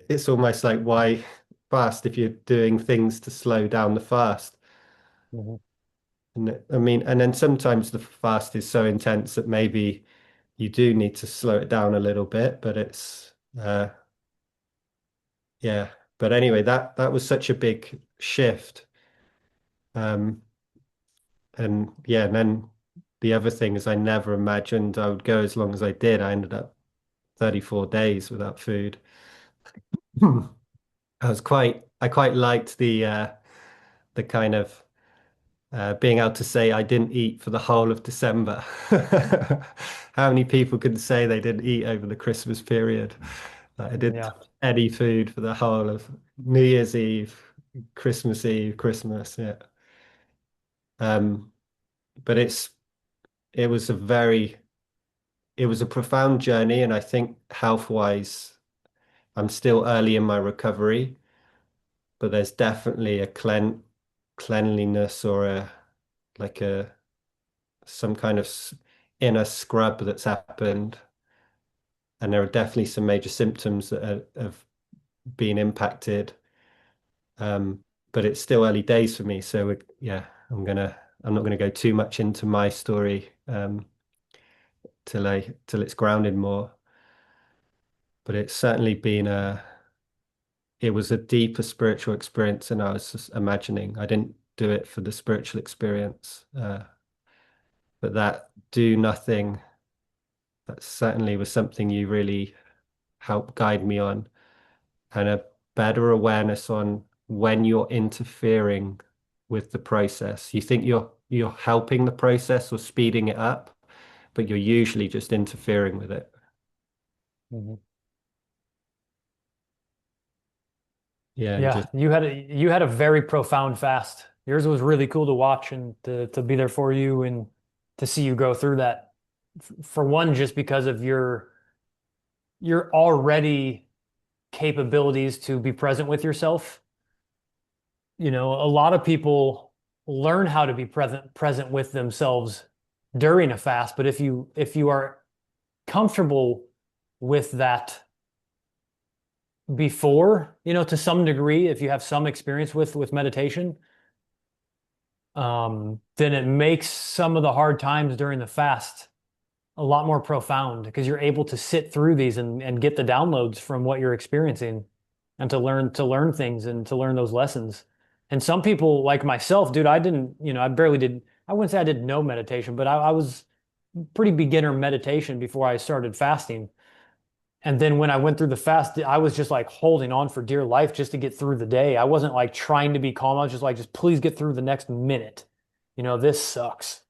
it's almost like why fast if you're doing things to slow down the fast. Hmm. And I mean, and then sometimes the fast is so intense that maybe you do need to slow it down a little bit, but it's yeah. But anyway, that was such a big shift. Um and yeah, and then the other thing is I never imagined I would go as long as I did. I ended up 34 days without food. I quite liked the kind of being able to say I didn't eat for the whole of December. How many people can say they didn't eat over the Christmas period? Like, I didn't Yeah. touch any food for the whole of New Year's Eve, Christmas Eve, Christmas. Yeah. Um, but it was a very it was a profound journey, and I think health-wise, I'm still early in my recovery, but there's definitely a cleanliness or a like a some kind of inner scrub that's happened, and there are definitely some major symptoms that have been impacted. Um, but it's still early days for me, so yeah, I'm not gonna go too much into my story till it's grounded more. But it's certainly been it was a deeper spiritual experience than I was just imagining. I didn't do it for the spiritual experience, but that do nothing, that certainly was something you really helped guide me on, and a better awareness on when you're interfering with the process. You think you're helping the process or speeding it up, but you're usually just interfering with it. Mhm. Yeah, and Yeah, just you had a very profound fast. Yours was really cool to watch and to be there for you and to see you go through that. For one, just because of your already capabilities to be present with yourself. You know, a lot of people learn how to be present with themselves during a fast, but if you are comfortable with that before, you know, to some degree, if you have some experience with meditation, then it makes some of the hard times during the fast a lot more profound because you're able to sit through these and get the downloads from what you're experiencing and to learn things and to learn those lessons. And some people like myself, dude, I didn't, you know, I barely did, I wouldn't say I did no meditation, but I was pretty beginner meditation before I started fasting. And then when I went through the fast, I was just like holding on for dear life just to get through the day. I wasn't like trying to be calm. I was just like, just please get through the next minute. You know, this sucks.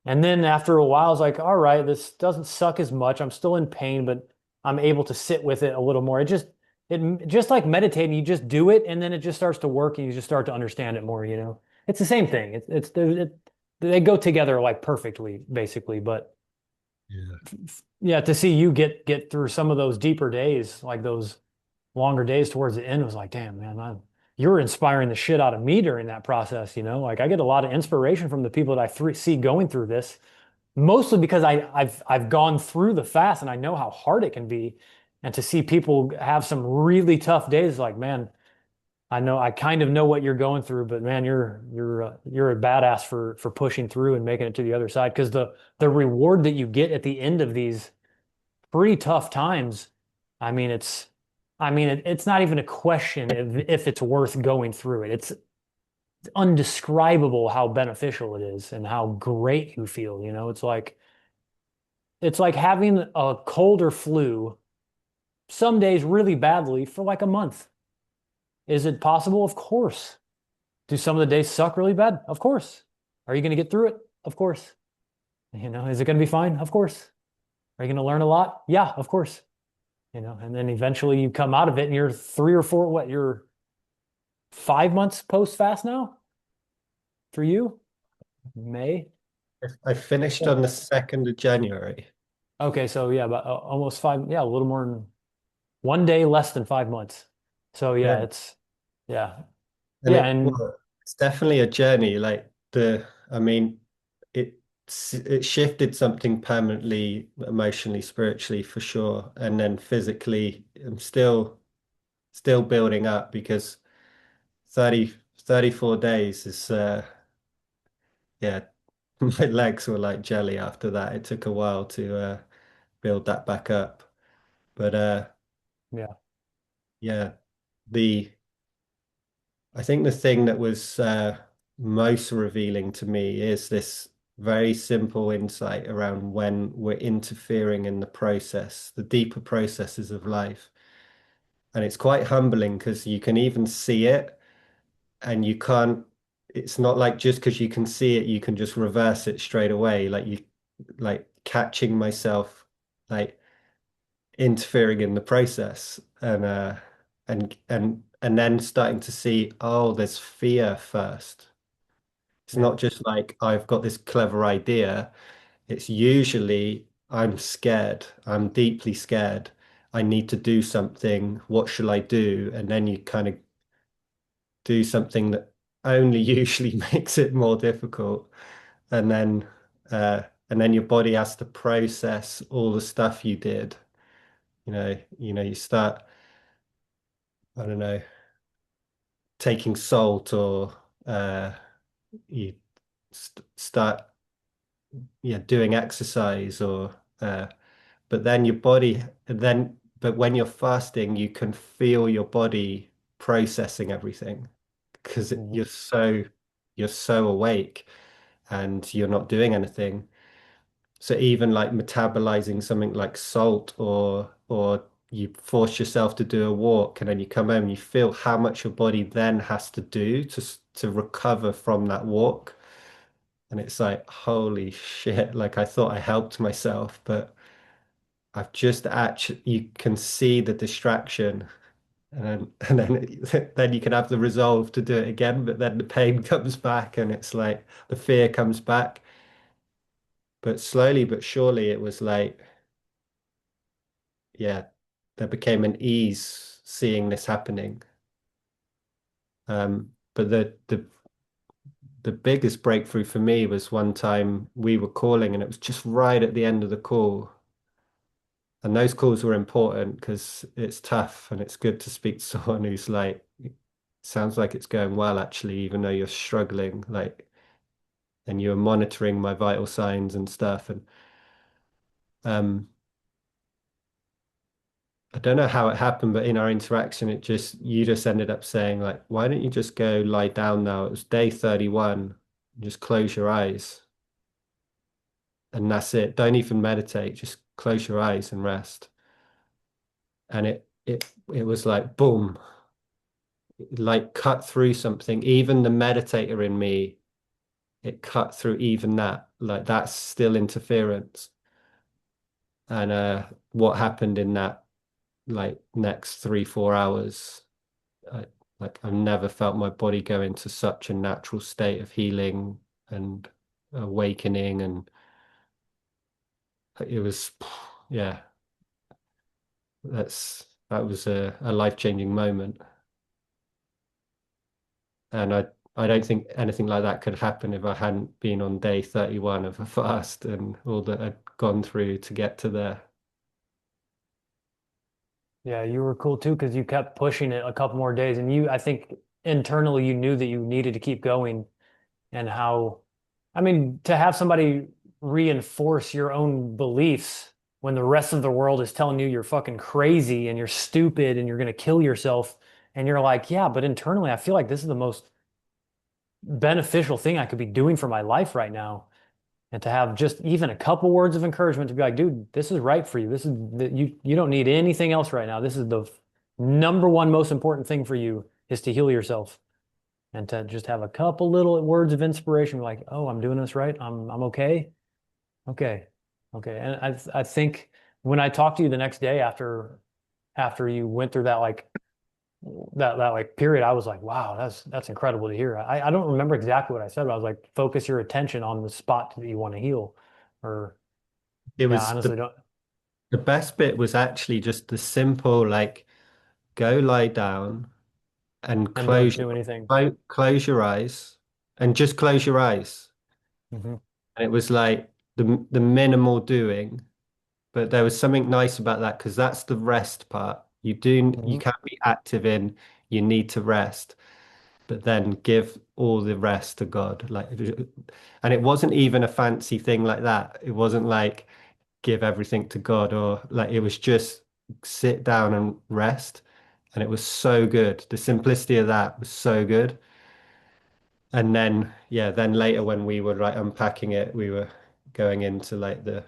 And then after a while, I was like, all right, this doesn't suck as much. I'm still in pain, but I'm able to sit with it a little more. It just like meditating, you just do it and then it just starts to work and you just start to understand it more, you know. It's the same thing. They go together like perfectly, basically. But yeah. yeah, to see you get through some of those deeper days, like those longer days towards the end was like, damn, man, you're inspiring the shit out of me during that process, you know? Like I get a lot of inspiration from the people that see going through this, mostly because I've gone through the fast and I know how hard it can be. And to see people have some really tough days, like, man, I know I kind of know what you're going through, but man, you're a badass for pushing through and making it to the other side. Because the reward that you get at the end of these pretty tough times. I mean, it's not even a question if it's worth going through it. It's undescribable how beneficial it is and how great you feel. You know, it's like having a cold or flu, some days really badly for like a month. Is it possible? Of course. Do some of the days suck really bad? Of course. Are you going to get through it? Of course. You know, is it going to be fine? Of course. Are you going to learn a lot? Yeah, of course. You know, and then eventually you come out of it and you're 3 or 4, what, you're 5 months post fast now for you? May? I finished on the 2nd of January. Okay, so yeah, about almost five, yeah, a little more than 1 day less than 5 months. So yeah, Yeah. yeah, And yeah, it and well, it's definitely a journey. I mean, it it shifted something permanently, emotionally, spiritually for sure. And then physically, I'm still building up because 34 days is yeah, my legs were like jelly after that. It took a while to build that back up. But yeah, yeah, the I think the thing that was most revealing to me is this very simple insight around when we're interfering in the process, the deeper processes of life. And it's quite humbling because you can even see it and you can't, it's not like just because you can see it, you can just reverse it straight away. Like catching myself, like interfering in the process and then starting to see, oh, there's fear first. It's yeah, not just like I've got this clever idea. It's usually I'm scared. I'm deeply scared. I need to do something. What shall I do? And then you kind of do something that only usually makes it more difficult. And then and then your body has to process all the stuff you did. You start, I don't know, taking salt or you start doing exercise or but then your body then but when you're fasting you can feel your body processing everything because mhm, you're so awake and you're not doing anything. So even like metabolizing something like salt or you force yourself to do a walk and then you come home, you feel how much your body then has to do to recover from that walk. And it's like, holy shit, like I thought I helped myself, but I've just actually, you can see the distraction. And then you can have the resolve to do it again, but then the pain comes back and it's like the fear comes back. But slowly but surely it was like, yeah, there became an ease seeing this happening. But the biggest breakthrough for me was one time we were calling and it was just right at the end of the call. And those calls were important because it's tough and it's good to speak to someone who's like, sounds like it's going well actually, even though you're struggling, like, and you're monitoring my vital signs and stuff. And um, I don't know how it happened, but in our interaction, you just ended up saying like, why don't you just go lie down now? It was day 31. Just close your eyes and that's it. Don't even meditate. Just close your eyes and rest. And it was like boom, like cut through something. Even the meditator in me, it cut through even that. Like that's still interference. And what happened in that like next 3, 4 hours, I, like I've never felt my body go into such a natural state of healing and awakening, and it was, yeah, that was a life-changing moment, and I don't think anything like that could happen if I hadn't been on day 31 of a fast and all that I'd gone through to get to there. Yeah, you were cool too because you kept pushing it a couple more days, and I think internally you knew that you needed to keep going, and how, I mean, to have somebody reinforce your own beliefs when the rest of the world is telling you you're fucking crazy and you're stupid and you're going to kill yourself, and you're like, yeah, but internally I feel like this is the most beneficial thing I could be doing for my life right now. And to have just even a couple words of encouragement to be like, dude, this is right for you. This is you don't need anything else right now. This is the number one most important thing for you is to heal yourself. And to just have a couple little words of inspiration, like, oh, I'm doing this right. I'm okay. Okay. Okay. And I think when I talked to you the next day after you went through that that like period, I was like, wow, that's incredible to hear. I don't remember exactly what I said, but I was like, focus your attention on the spot that you want to heal. Or It yeah, was honestly don't the best bit was actually just the simple like go lie down and and don't do anything. close your eyes and just close your eyes. Hmm. And it was like the minimal doing, but there was something nice about that because that's the rest part. You Hmm. can't be active in, you need to rest, but then give all the rest to God. Like, and it wasn't even a fancy thing like that. It wasn't like give everything to God or like it was just sit down and rest. And it was so good. The simplicity of that was so good. And then, yeah, then later when we were like unpacking it, we were going into like you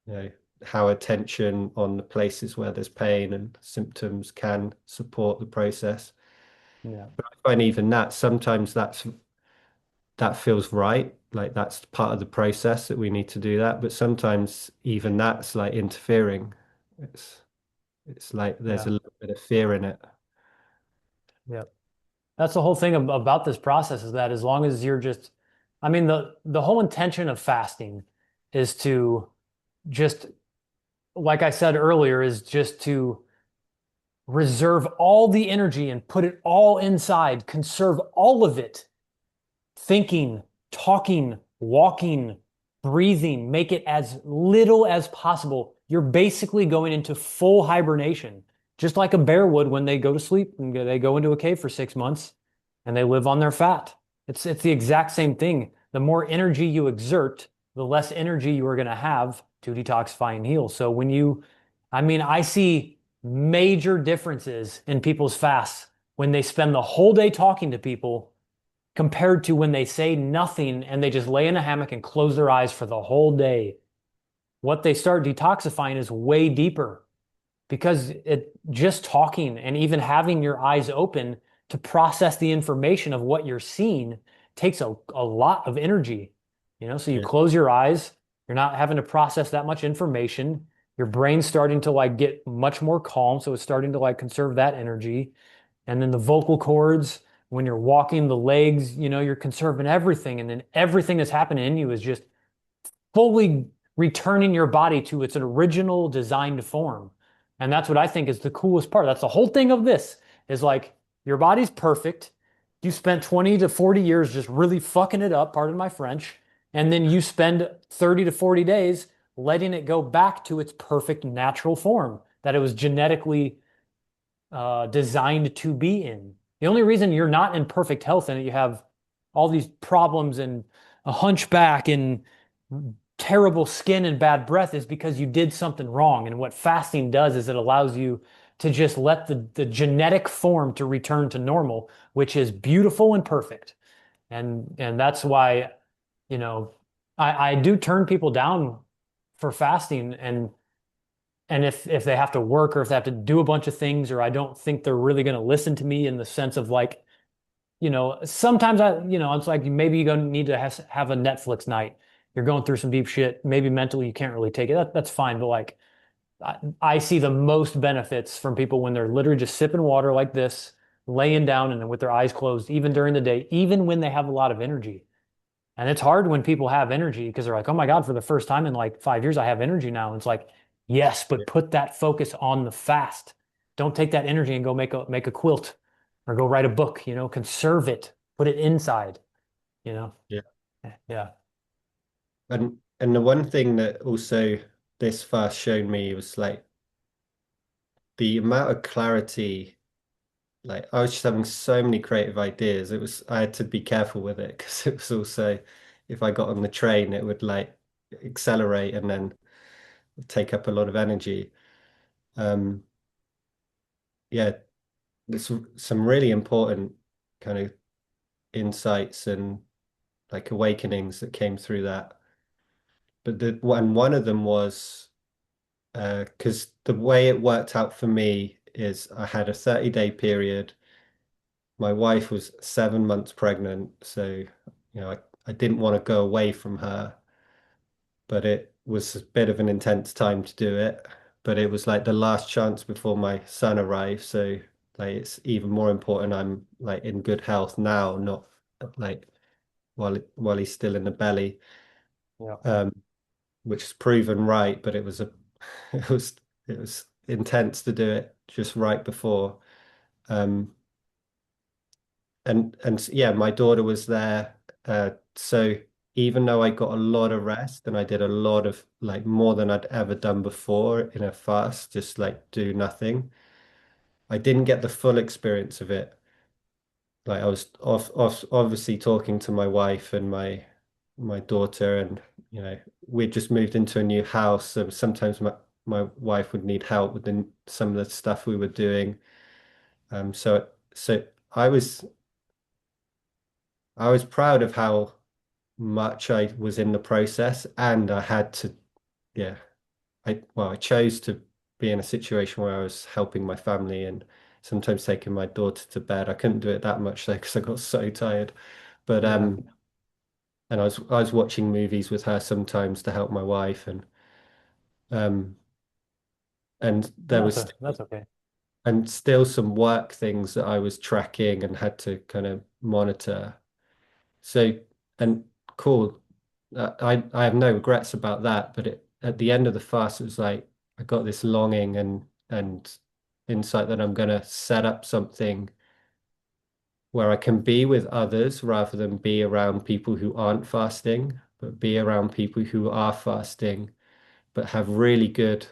know, how attention on the places where there's pain and symptoms can support the process. Yeah. But I find even that sometimes that feels right. Like that's part of the process that we need to do that. But sometimes even that's like interfering. It's it's like there's a Yeah. little bit of fear in it. Yeah. That's the whole thing about this process is that as long as you're just, I mean, the whole intention of fasting is to just, like I said earlier, is just to reserve all the energy and put it all inside, conserve all of it, thinking, talking, walking, breathing, make it as little as possible. You're basically going into full hibernation, just like a bear would when they go to sleep and they go into a cave for 6 months and they live on their fat. It's the exact same thing. The more energy you exert, the less energy you are going to have to detoxify and heal. So I mean, I see major differences in people's fasts when they spend the whole day talking to people compared to when they say nothing and they just lay in a hammock and close their eyes for the whole day. What they start detoxifying is way deeper because it just talking and even having your eyes open to process the information of what you're seeing takes a lot of energy. So you Yeah. close your eyes, you're not having to process that much information. Your brain's starting to like get much more calm, so it's starting to like conserve that energy. And then the vocal cords, when you're walking the legs, you're conserving everything. And then everything that's happening in you is just fully returning your body to its original designed form. And that's what I think is the coolest part. That's the whole thing of this is like your body's perfect. You spent 20 to 40 years just really fucking it up, pardon my French. And then you spend 30 to 40 days letting it go back to its perfect natural form that it was genetically designed to be in. The only reason you're not in perfect health and you have all these problems and a hunchback and terrible skin and bad breath is because you did something wrong. And what fasting does is it allows you to just let the genetic form to return to normal, which is beautiful and perfect. And that's why, you know, I do turn people down for fasting and if they have to work or if they have to do a bunch of things or I don't think they're really going to listen to me in the sense of like, sometimes it's like maybe you're going to need to have a Netflix night. You're going through some deep shit. Maybe mentally you can't really take it. That's fine. But like, I see the most benefits from people when they're literally just sipping water like this, laying down and with their eyes closed, even during the day, even when they have a lot of energy. And it's hard when people have energy because they're like, oh my God, for the first time in like 5 years, I have energy now. And it's like, yes, but Yeah. put that focus on the fast. Don't take that energy and go make a quilt or go write a book, conserve it, put it inside, you know? Yeah. Yeah. And the one thing that also this fast showed me was like the amount of clarity. Like I was just having so many creative ideas. I had to be careful with it because it was also if I got on the train, it would like accelerate and then take up a lot of energy. Um, yeah, there's some really important kind of insights and like awakenings that came through that. But one of them was because the way it worked out for me is I had a 30-day period. My wife was 7 months pregnant, so I didn't want to go away from her, but it was a bit of an intense time to do it. But it was like the last chance before my son arrived, so like it's even more important I'm like in good health now, not like while he's still in the belly. Yeah. Um, which is proven right, but it was it was intense to do it just right before. Um, and yeah, my daughter was there. So even though I got a lot of rest and I did a lot of like more than I'd ever done before in a fast, just like do nothing, I didn't get the full experience of it. Like I was obviously talking to my wife and my daughter, and we'd just moved into a new house, so sometimes my wife would need help with some of the stuff we were doing. So I was proud of how much I was in the process, and I had to, yeah, I chose to be in a situation where I was helping my family and sometimes taking my daughter to bed. I couldn't do it that much though because I got so tired. But Yeah. and I was watching movies with her sometimes to help my wife, um and there That's was a, that's okay. still some work things that I was tracking and had to kind of monitor. So and cool. I have no regrets about that, but at the end of the fast, it was like I got this longing and insight that I'm gonna set up something where I can be with others rather than be around people who aren't fasting, but be around people who are fasting, but have really good,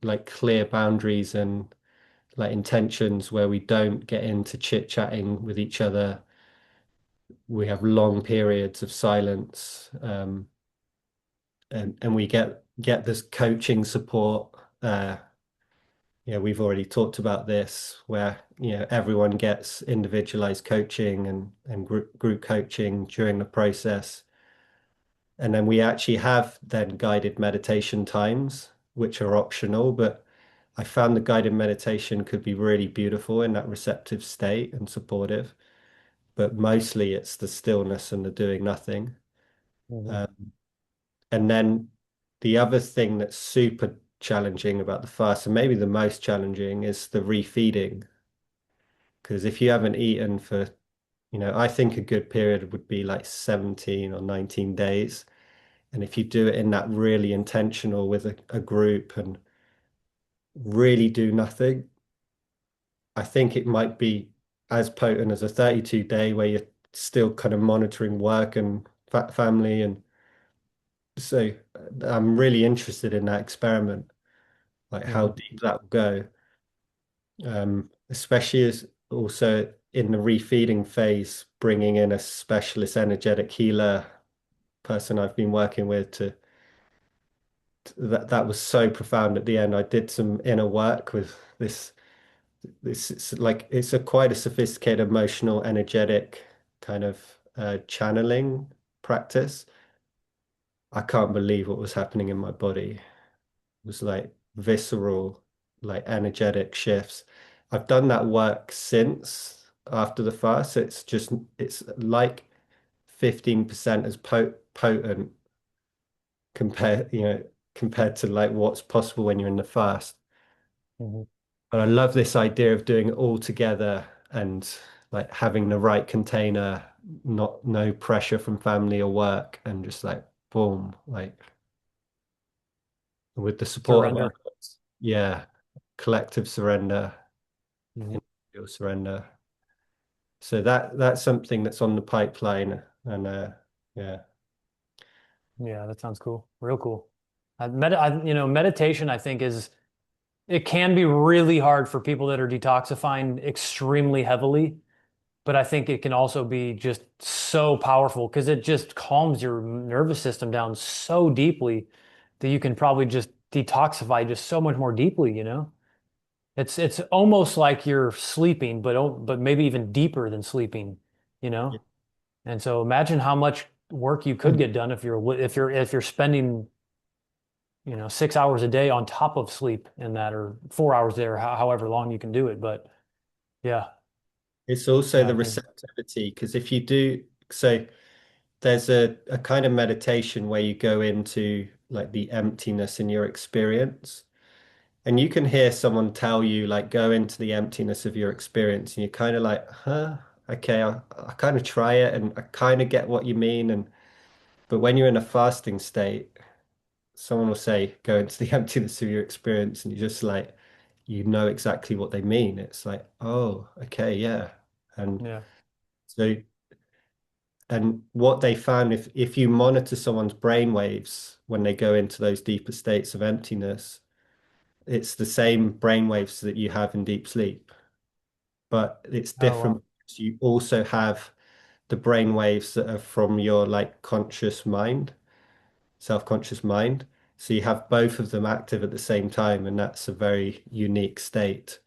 like clear boundaries and like intentions where we don't get into chit-chatting with each other. We have long periods of silence. And we get this coaching support. We've already talked about this, where everyone gets individualized coaching and group coaching during the process, and then we actually have then guided meditation times, which are optional. But I found the guided meditation could be really beautiful in that receptive state and supportive. But mostly it's the stillness and the doing nothing. Hmm. Um, and then the other thing that's super challenging about the fast, and maybe the most challenging, is the refeeding. Because if you haven't eaten for, I think a good period would be like 17 or 19 days. And if you do it in that really intentional with a group and really do nothing, I think it might be as potent as a 32 day where you're still kind of monitoring work and fa family. And so I'm really interested in that experiment, like how Hmm. deep that will go. Especially as also in the refeeding phase, bringing in a specialist energetic healer person I've been working with that was so profound at the end. I did some inner work with this it's like it's a quite a sophisticated emotional energetic kind of channeling practice. I can't believe what was happening in my body. It was like visceral, like energetic shifts. I've done that work since after the fast. It's like 15% as potent compared to like what's possible when you're in the fast. Hmm. But I love this idea of doing it all together and like having the right container, not no pressure from family or work, and just like boom, like with the support of Surrender. others. Yeah, collective surrender, Hmm. individual surrender. So that's something that's on the pipeline, and yeah, Yeah, that sounds cool. Real cool. Meditation, I think it can be really hard for people that are detoxifying extremely heavily, but I think it can also be just so powerful because it just calms your nervous system down so deeply that you can probably just detoxify just so much more deeply, you know? It's almost like you're sleeping, but maybe even deeper than sleeping, you yeah. know? And so imagine how much work you could get done if you're spending, 6 hours a day on top of sleep in that, or 4 hours there, however long you can do it. But yeah, It's also yeah, I the think, receptivity because if you do so. There's a kind of meditation where you go into like the emptiness in your experience. And you can hear someone tell you, like, go into the emptiness of your experience. And you're kind of like, huh, okay, I kind of try it and I kind of get what you mean. But when you're in a fasting state, someone will say, go into the emptiness of your experience. And you just like, you know exactly what they mean. It's like, oh, okay, yeah. And yeah. so And what they found, if you monitor someone's brain waves when they go into those deeper states of emptiness, it's the same brain waves that you have in deep sleep, but it's Oh, wow. different. So you also have the brain waves that are from your like conscious mind, self-conscious mind. So you have both of them active at the same time, and that's a very unique state.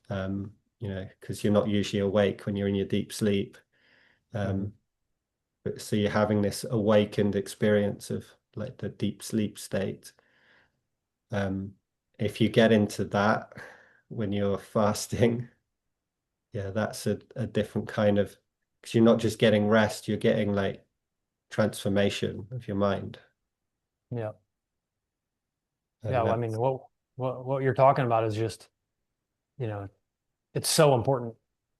Because you're not usually awake when you're in your deep sleep. Hmm. Um, So you're having this awakened experience of like the deep sleep state. Um, if you get into that when you're fasting, yeah, that's a different kind of, because you're not just getting rest, you're getting like transformation of your mind. Yeah. Yeah. And Well, I mean, what you're talking about is just, you know, it's so important.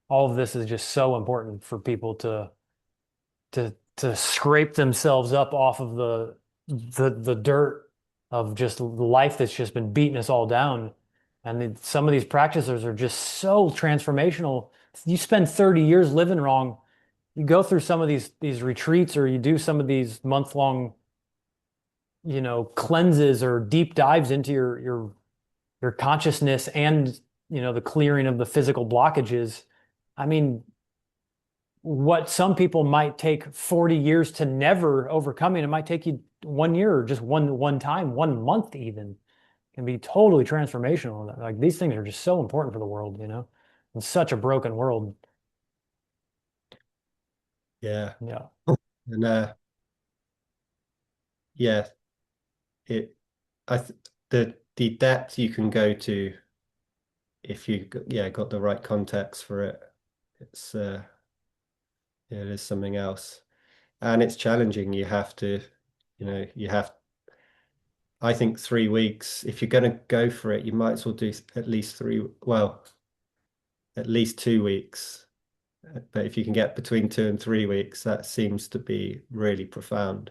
All of this is just so important for people to scrape themselves up off of the dirt of just life that's just been beating us all down. And some of these practices are just so transformational. You spend 30 years living wrong. You go through some of these retreats, or you do some of these month-long, cleanses or deep dives into your consciousness, and the clearing of the physical blockages. I mean, what some people might take 40 years to never overcoming, it might take you 1 year, or just one time, 1 month even, can be totally transformational. Like, these things are just so important for the world, in such a broken world. yeah, Yeah. and yeah, it, I th the depth you can go to if yeah, got the right context for it, it's yeah, it is something else. And it's challenging. You have to. you have, I think 3 weeks, if you're going to go for it, you might as well do at least well, at least 2 weeks. But if you can get between 2 and 3 weeks, that seems to be really profound.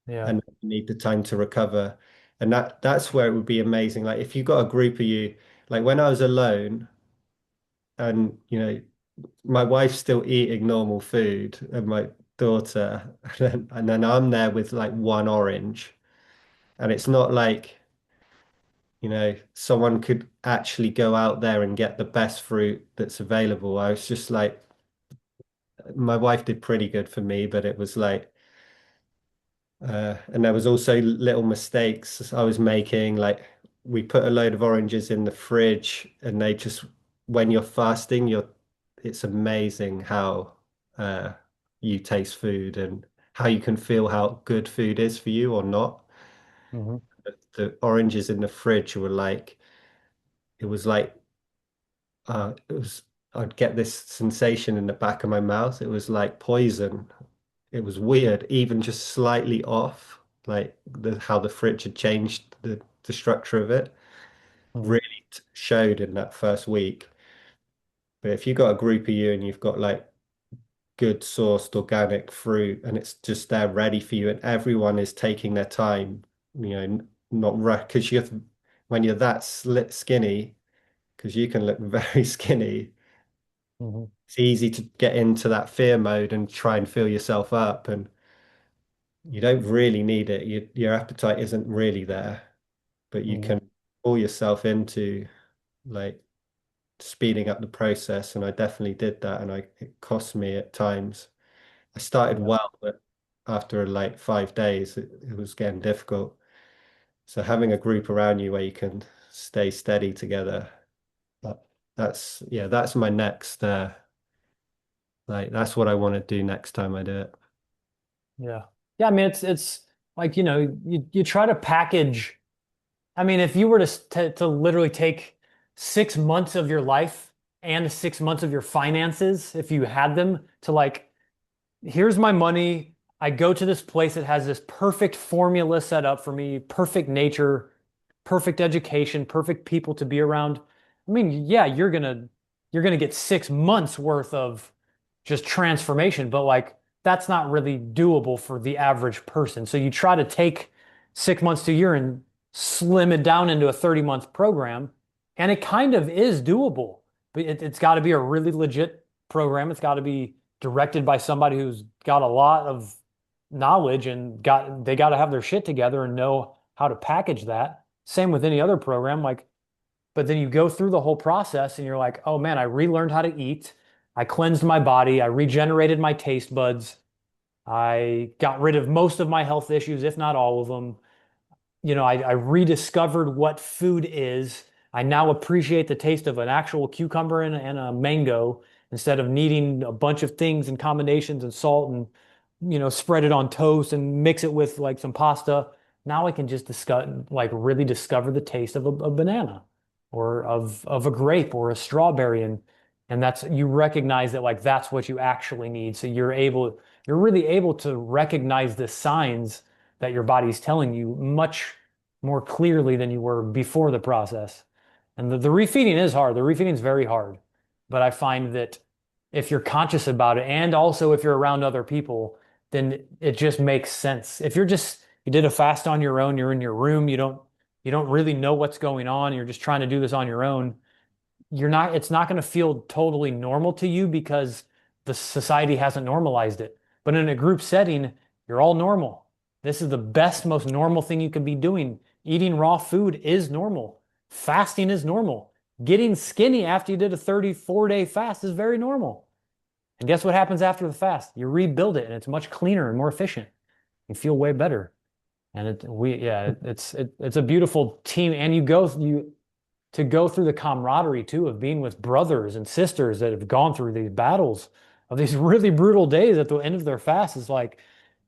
Yeah. And you need the time to recover. And that's where it would be amazing. Like if you got a group of you, like when I was alone and my wife's still eating normal food and my daughter, and then I'm there with like one orange. And it's not like, someone could actually go out there and get the best fruit that's available. I was just like, my wife did pretty good for me, but it was like, and there was also little mistakes I was making. Like we put a load of oranges in the fridge, and they just, when you're fasting, it's amazing how you taste food and how you can feel how good food is for you or not. Hmm. The oranges in the fridge were like, it was like, it was, I'd get this sensation in the back of my mouth. It was like poison. It was weird, even just slightly off, like how the fridge had changed the structure of it, Hmm. really showed in that first week. But if you've got a group of you and you've got like good sourced organic fruit and it's just there ready for you and everyone is taking their time, not rush, because when you're that skinny, because you can look very skinny, Hmm. it's easy to get into that fear mode and try and fill yourself up. And you don't really need it. Your appetite isn't really there, but you Hmm. can pull yourself into like speeding up the process. And I definitely did that. And it cost me at times. I started Yeah. well, but after like 5 days, it was getting difficult. So having a group around you where you can stay steady together, that, that's my next, like, that's what I want to do next time I do it. Yeah. Yeah. I mean, it's like, you try to package. I mean, if you were to literally take 6 months of your life and 6 months of your finances, if you had them to like, here's my money. I go to this place that has this perfect formula set up for me, perfect nature, perfect education, perfect people to be around. I mean, yeah, you're gonna get 6 months worth of just transformation, but like that's not really doable for the average person. So you try to take 6 months to a year and slim it down into a 30-month program, and it kind of is doable, but it's got to be a really legit program. It's got to be directed by somebody who's got a lot of knowledge and they got to have their shit together and know how to package that. Same with any other program, like, but then you go through the whole process and you're like, oh man, I relearned how to eat. I cleansed my body. I regenerated my taste buds. I got rid of most of my health issues, if not all of them. I rediscovered what food is. I now appreciate the taste of an actual cucumber and a mango instead of needing a bunch of things and combinations and salt and, spread it on toast and mix it with like some pasta. Now I can just discuss, like really discover the taste of a banana or of a grape or a strawberry. And that's, you recognize that like that's what you actually need. So you're really able to recognize the signs that your body's telling you much more clearly than you were before the process. And the refeeding is hard. The refeeding is very hard. But I find that if you're conscious about it and also if you're around other people, then it just makes sense. If you did a fast on your own, you're in your room, you don't really know what's going on, you're just trying to do this on your own, it's not going to feel totally normal to you because the society hasn't normalized it. But in a group setting, you're all normal. This is the best, most normal thing you can be doing. Eating raw food is normal. Fasting is normal. Getting skinny after you did a 34-day fast is very normal. And guess what happens after the fast? You rebuild it and it's much cleaner and more efficient. You feel way better. And it's a beautiful team. And you to go through the camaraderie too of being with brothers and sisters that have gone through these battles of these really brutal days at the end of their fast is like,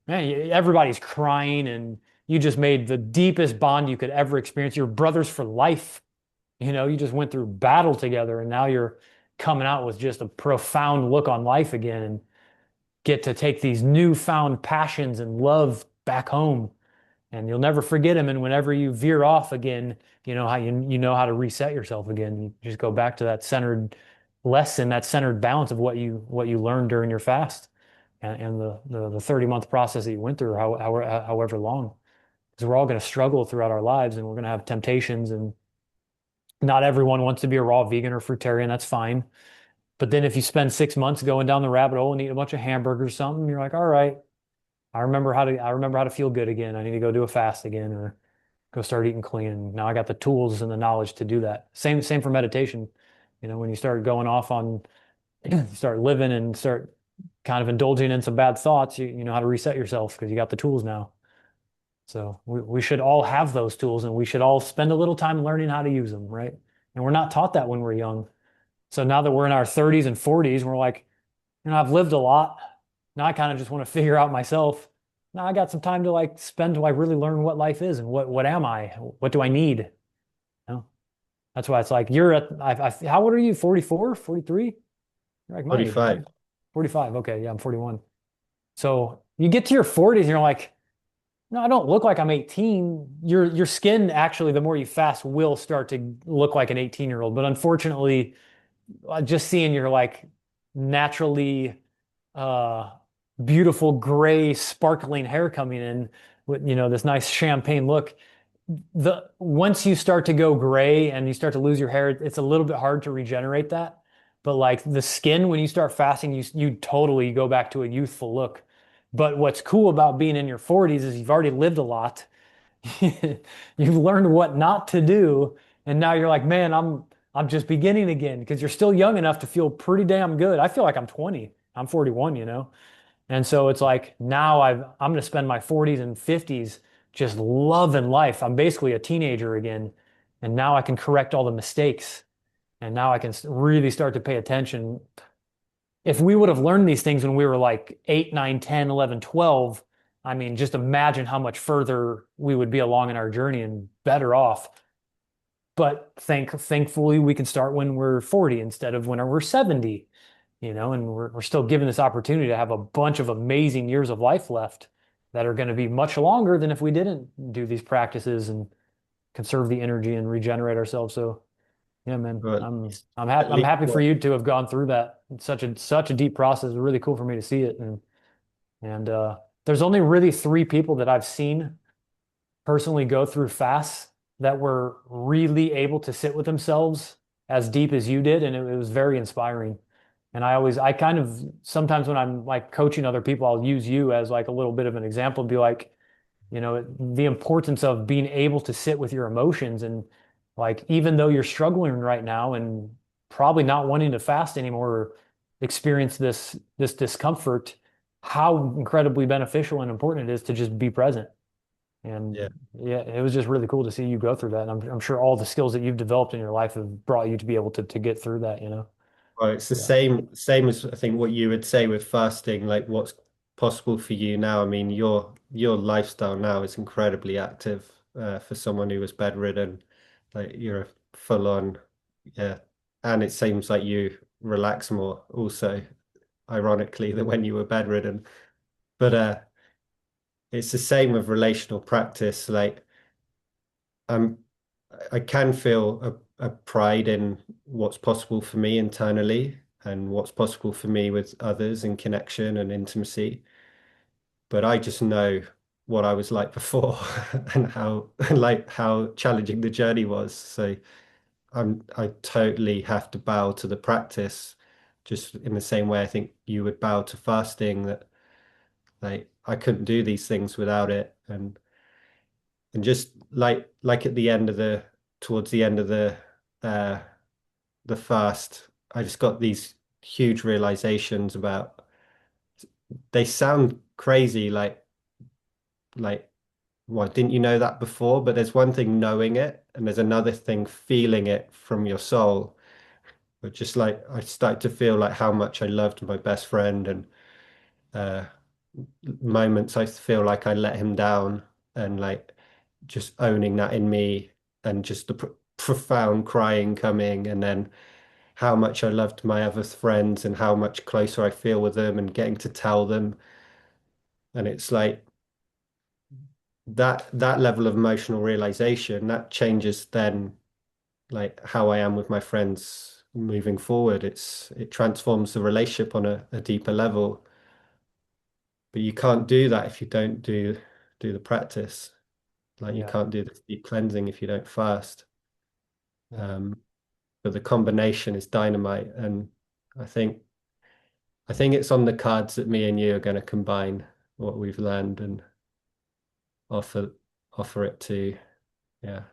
man, everybody's crying and you just made the deepest bond you could ever experience. You're brothers for life. You just went through battle together and now you're coming out with just a profound look on life again and get to take these newfound passions and love back home and you'll never forget him. And whenever you veer off again, you know how to reset yourself again. You just go back to that centered lesson, that centered balance of what you learned during your fast and the 30-month process that you went through, however long. Because we're all going to struggle throughout our lives and we're going to have temptations and not everyone wants to be a raw vegan or fruitarian. That's fine. But then if you spend 6 months going down the rabbit hole and eat a bunch of hamburgers or something, you're like, all right, I remember how to feel good again. I need to go do a fast again or go start eating clean. Now I got the tools and the knowledge to do that. Same for meditation. When you start going off on, you start living and start kind of indulging in some bad thoughts, you know how to reset yourself because you got the tools now. So we should all have those tools and we should all spend a little time learning how to use them, right? And we're not taught that when we're young. So now that we're in our 30s and 40s, we're like, I've lived a lot. Now I kind of just want to figure out myself. Now I got some time to like spend to like really learn what life is and what am I? What do I need? That's why it's like how old are you? 44, 43? You're like my age, right? 45. 45. Okay, yeah, I'm 41. So you get to your 40s and you're like, no, I don't look like I'm 18. Your skin actually, the more you fast, will start to look like an 18-year-old. But unfortunately, just seeing your like naturally uh beautiful gray sparkling hair coming in with this nice champagne look, the once you start to go gray and you start to lose your hair, it's a little bit hard to regenerate that. But like the skin, when you start fasting, you totally go back to a youthful look. But what's cool about being in your 40s is you've already lived a lot. You've learned what not to do, and now you're like, man, I'm just beginning again because you're still young enough to feel pretty damn good. I feel like I'm 20. I'm 41. And so it's like now I'm going to spend my 40s and 50s just loving life. I'm basically a teenager again, and now I can correct all the mistakes, and now I can really start to pay attention. If we would have learned these things when we were like 8, 9, 10, 11, 12, I mean, just imagine how much further we would be along in our journey and better off. But thankfully, we can start when we're 40 instead of when we're 70, and we're still given this opportunity to have a bunch of amazing years of life left that are going to be much longer than if we didn't do these practices and conserve the energy and regenerate ourselves. So yeah, man, But I'm happy. at I'm least happy for what you to have gone through that. It's such a deep process. It's really cool for me to see it. And there's only really three people that I've seen personally go through fasts that were really able to sit with themselves as deep as you did, and it was very inspiring. And I kind of sometimes when I'm like coaching other people, I'll use you as like a little bit of an example, be like, the importance of being able to sit with your emotions and like even though you're struggling right now and probably not wanting to fast anymore or experience this discomfort, how incredibly beneficial and important it is to just be present. And yeah. yeah, it was just really cool to see you go through that. And I'm sure all the skills that you've developed in your life have brought you to be able to get through that. Well, it's the Yeah. same as I think what you would say with fasting, like what's possible for you now. I mean, your lifestyle now is incredibly active for someone who was bedridden. Like you're full on, yeah. And it seems like you relax more also, ironically, than when you were bedridden. But it's the same with relational practice. Like I'm I can feel a pride in what's possible for me internally and what's possible for me with others in connection and intimacy. But I just know what I was like before and how like how challenging the journey was. So I totally have to bow to the practice just in the same way I think you would bow to fasting that like I couldn't do these things without it. And just like at the end of the towards the end of uh the fast, I just got these huge realizations about they sound crazy, like well, didn't you know that before? But there's one thing knowing it, and there's another thing feeling it from your soul. But just like I started to feel like how much I loved my best friend and uh moments I feel like I let him down and like just owning that in me and just the profound crying coming and then how much I loved my other friends and how much closer I feel with them and getting to tell them. And it's like that level of emotional realization, that changes then like how I am with my friends moving forward. It transforms the relationship on a deeper level. But you can't do that if you don't do the practice. Like you Yeah, can't do the deep cleansing if you don't fast. yeah, Um, but the combination is dynamite, and I think I think it's on the cards that me and you are going to combine what we've learned and offer offer it to, yeah,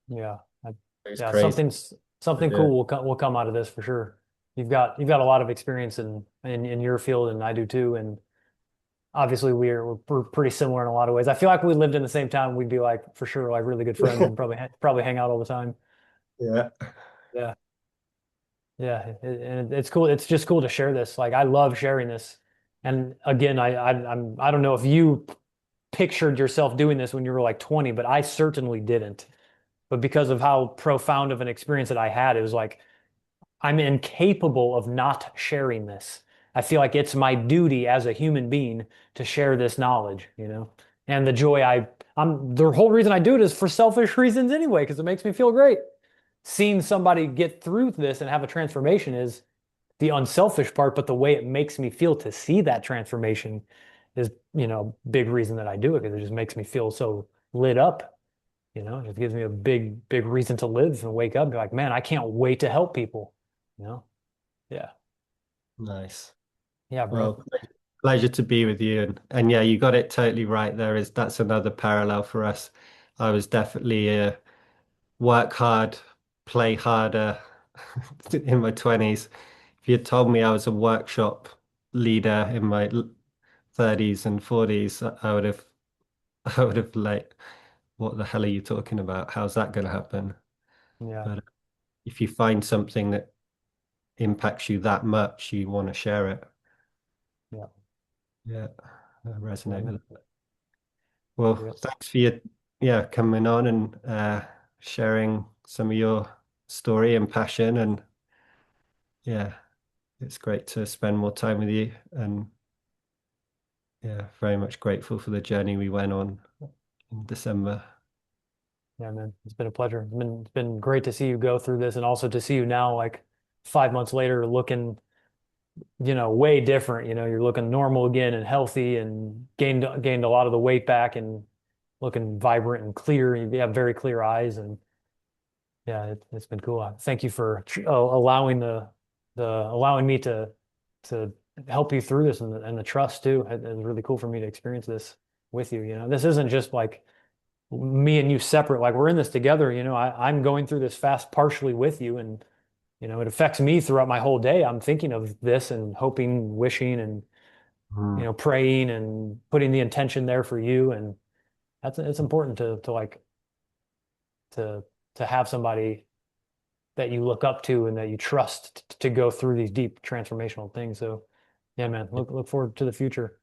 yeah. it's Yeah, crazy to something do it. cool will come out of this for sure. You've got a lot of experience in your field, and I do too. And obviously, we're pretty similar in a lot of ways. I feel like if we lived in the same town, we'd be like for sure like really good friends and probably hang out all the time. Yeah. Yeah, yeah, and it's cool. It's just cool to share this. Like I love sharing this. And again, I don't know if you pictured yourself doing this when you were like 20, but I certainly didn't. But because of how profound of an experience that I had, it was like I'm incapable of not sharing this. I feel like it's my duty as a human being to share this knowledge, you know? And the joy I'm the whole reason I do it is for selfish reasons anyway, because it makes me feel great. Seeing somebody get through this and have a transformation is the unselfish part, but the way it makes me feel to see that transformation is, big reason that I do it because it just makes me feel so lit up, it gives me a big reason to live and wake up and be like, man, I can't wait to help people, you know? Yeah. Nice. Yeah, bro. Well, pleasure to be with you. And yeah, you got it totally right. That's another parallel for us. I was definitely a work hard, play harder in my 20s. If you had told me I was a workshop leader in my 30s and 40s, I would have I would have like, what the hell are you talking about? How's that going to happen? Yeah. But if you find something that impacts you that much, you want to share it. Yeah. Yeah, I Yeah, resonate man. with that. Well, Yep. thanks for your yeah coming on and sharing some of your story and passion. And yeah, it's great to spend more time with you. And yeah, very much grateful for the journey we went on in December. Yeah, man. It's been a pleasure. It's been great to see you go through this and also to see you now, like 5 months later, looking, way different. You're looking normal again and healthy and gained a lot of the weight back and looking vibrant and clear. You have very clear eyes and yeah, it's been cool. Thank you for allowing allowing me to help you through this and the trust too. It's really cool for me to experience this with you. This isn't just like me and you separate. Like we're in this together. I'm going through this fast partially with you, and it affects me throughout my whole day. I'm thinking of this and hoping, wishing, and Mm. praying and putting the intention there for you. And it's important to like to to have somebody that you look up to and that you trust to go through these deep transformational things. So, yeah, man, look forward to the future.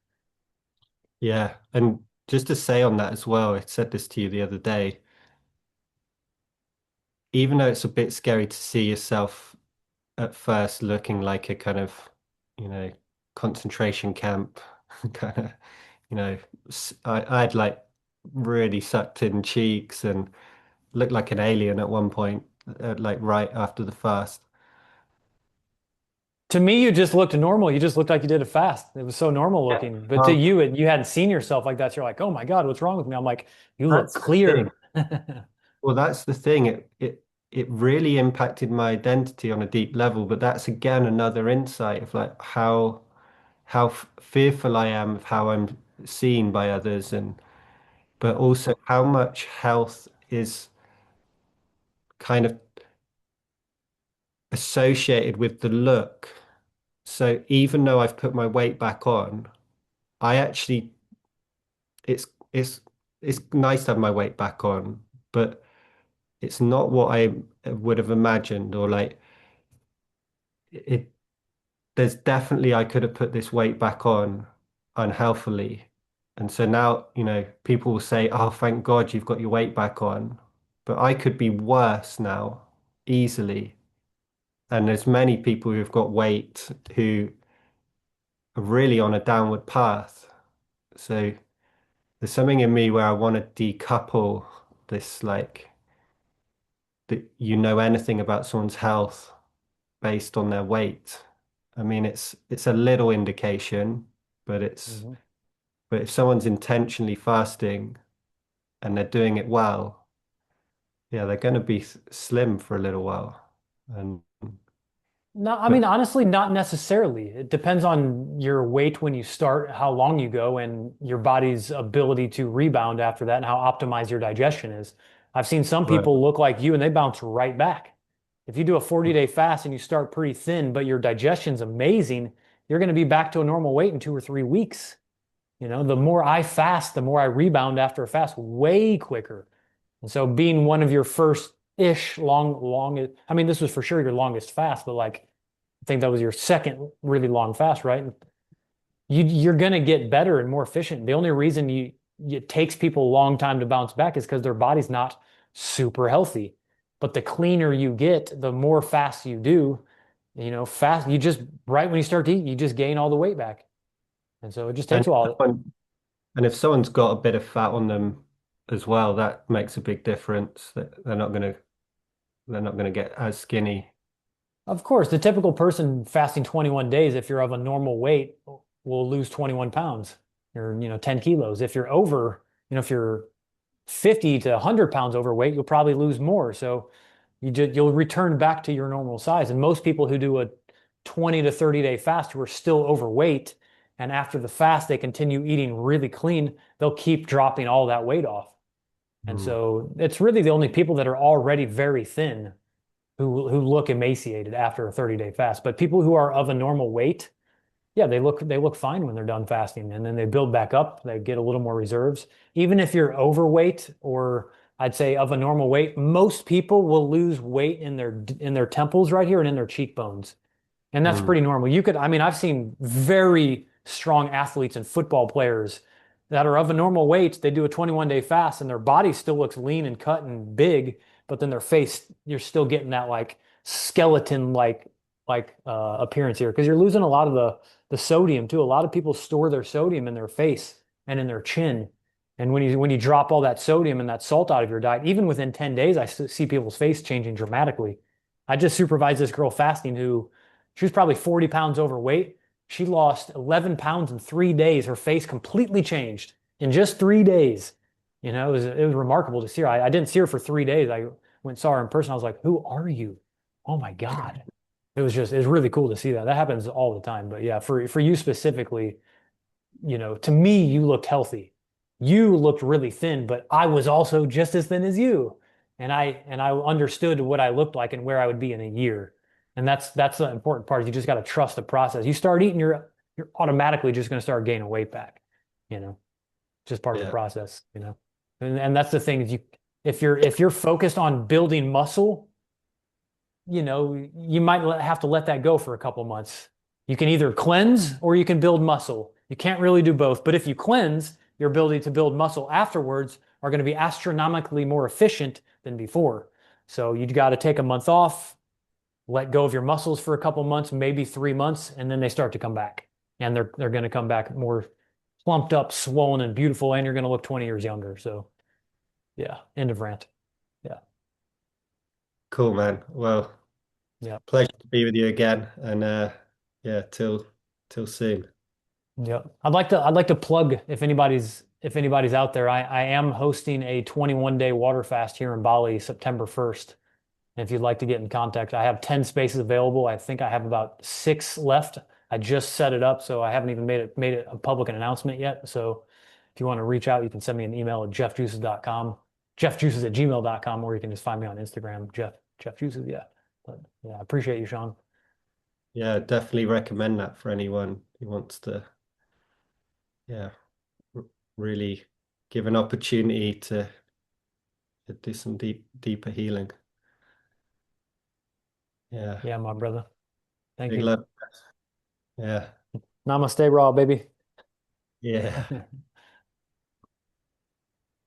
Yeah, and just to say on that as well, I said this to you the other day. Even though it's a bit scary to see yourself at first looking like a kind of, you know, concentration camp kind of, you know, I had like really sucked in cheeks and looked like an alien at one point, like right after the fast. To me, you just looked normal. You just looked like you did it fast. It was so normal Yeah. looking. But to Well, you, you hadn't seen yourself like that. So you're like, oh my God, what's wrong with me? I'm like, you look that's the thing. clear. Well, that's the thing. It really impacted my identity on a deep level, but that's again another insight of like how fearful I am of how I'm seen by others, and but Yeah. also how much health is kind of associated with the look. So even though I've put my weight back on, I actually it's it's it's nice to have my weight back on, but it's not what I would have imagined or like it there's definitely I could have put this weight back on unhealthily. And so now, people will say, "Oh, thank God you've got your weight back on." But I could be worse now, easily. And there's many people who've got weight who are really on a downward path. So there's something in me where I want to decouple this, like, that you know anything about someone's health based on their weight. I mean, it's a little indication, but it's Mhm. but if someone's intentionally fasting and they're doing it well, yeah, they're going to be slim for a little while. And No, I mean, but honestly, not necessarily. It depends on your weight when you start, how long you go, and your body's ability to rebound after that and how optimized your digestion is. I've seen some right, people look like you and they bounce right back. If you do a 40-day fast and you start pretty thin, but your digestion's amazing, you're going to be back to a normal weight in 2 or 3 weeks. The more I fast, the more I rebound after a fast way quicker. And so being one of your first-ish long, I mean, this was for sure your longest fast, but like I think that was your second really long fast, right? You're going to get better and more efficient. The only reason it takes people a long time to bounce back is because their body's not super healthy. But the cleaner you get, the more fast you do, fast, you just right when you start to eat, you just gain all the weight back. And so it just and takes a while. and if someone's got a bit of fat on them as well, that makes a big difference. That they're not gonna get as skinny. Of course, the typical person fasting 21 days, if you're of a normal weight, will lose 21 pounds or, 10 kilos. If you're over, if you're 50 to 100 pounds overweight, you'll probably lose more. So you'll return back to your normal size. And most people who do a 20 to 30-day fast who are still overweight, and after the fast, they continue eating really clean, they'll keep dropping all that weight off. And Mm. so it's really the only people that are already very thin who look emaciated after a 30-day fast. But people who are of a normal weight, yeah, they look fine when they're done fasting, and then they build back up. They get a little more reserves. Even if you're overweight, or I'd say of a normal weight, most people will lose weight in their temples right here and in their cheekbones. And that's Mm. pretty normal. I mean, I've seen very strong athletes and football players that are of a normal weight. They do a 21-day fast and their body still looks lean and cut and big, but then their face, you're still getting that like skeleton appearance here because you're losing a lot of the sodium too. A lot of people store their sodium in their face and in their chin. And when you drop all that sodium and that salt out of your diet, even within 10 days, I see people's face changing dramatically. I just supervised this girl fasting who she was probably 40 pounds overweight. She lost 11 pounds in 3 days. Her face completely changed in just 3 days. It was remarkable to see her. I didn't see her for 3 days. I went and saw her in person. I was like, who are you? Oh my God. It was really cool to see that. That happens all the time. But yeah, for you specifically, to me, you looked healthy. You looked really thin, but I was also just as thin as you. And I understood what I looked like and where I would be in a year. And that's the important part. You just got to trust the process. You start eating, you're automatically just going to start gaining weight back. You know, just part of the Yeah. process, And that's the thing is if you're focused on building muscle, you might have to let that go for a couple months. You can either cleanse or you can build muscle. You can't really do both. But if you cleanse, your ability to build muscle afterwards are going to be astronomically more efficient than before. So you got to take a month off, let go of your muscles for a couple months, maybe 3 months, and then they start to come back. And they're going to come back more plumped up, swollen, and beautiful, and you're going to look 20 years younger. So yeah, end of rant. Yeah. Cool, man. Well, Yeah. pleasure to be with you again. And yeah, till soon. Yeah. I'd like to plug if anybody's out there. I am hosting a 21-day water fast here in Bali, September 1st. And if you'd like to get in contact, I have 10 spaces available. I think I have about 6 left. I just set it up, so I haven't even made it a public announcement yet. So if you want to reach out, you can send me an email at jeffjuices.com, jeffjuices@gmail.com, or you can just find me on Instagram, Jeff Juices. Yeah. But yeah, I appreciate you, Sean. Yeah, definitely recommend that for anyone who wants to, yeah, r really give an opportunity to do some deeper healing. Yeah, Yeah, my brother. Thank big you. love. Yeah, Namaste, raw baby. yeah.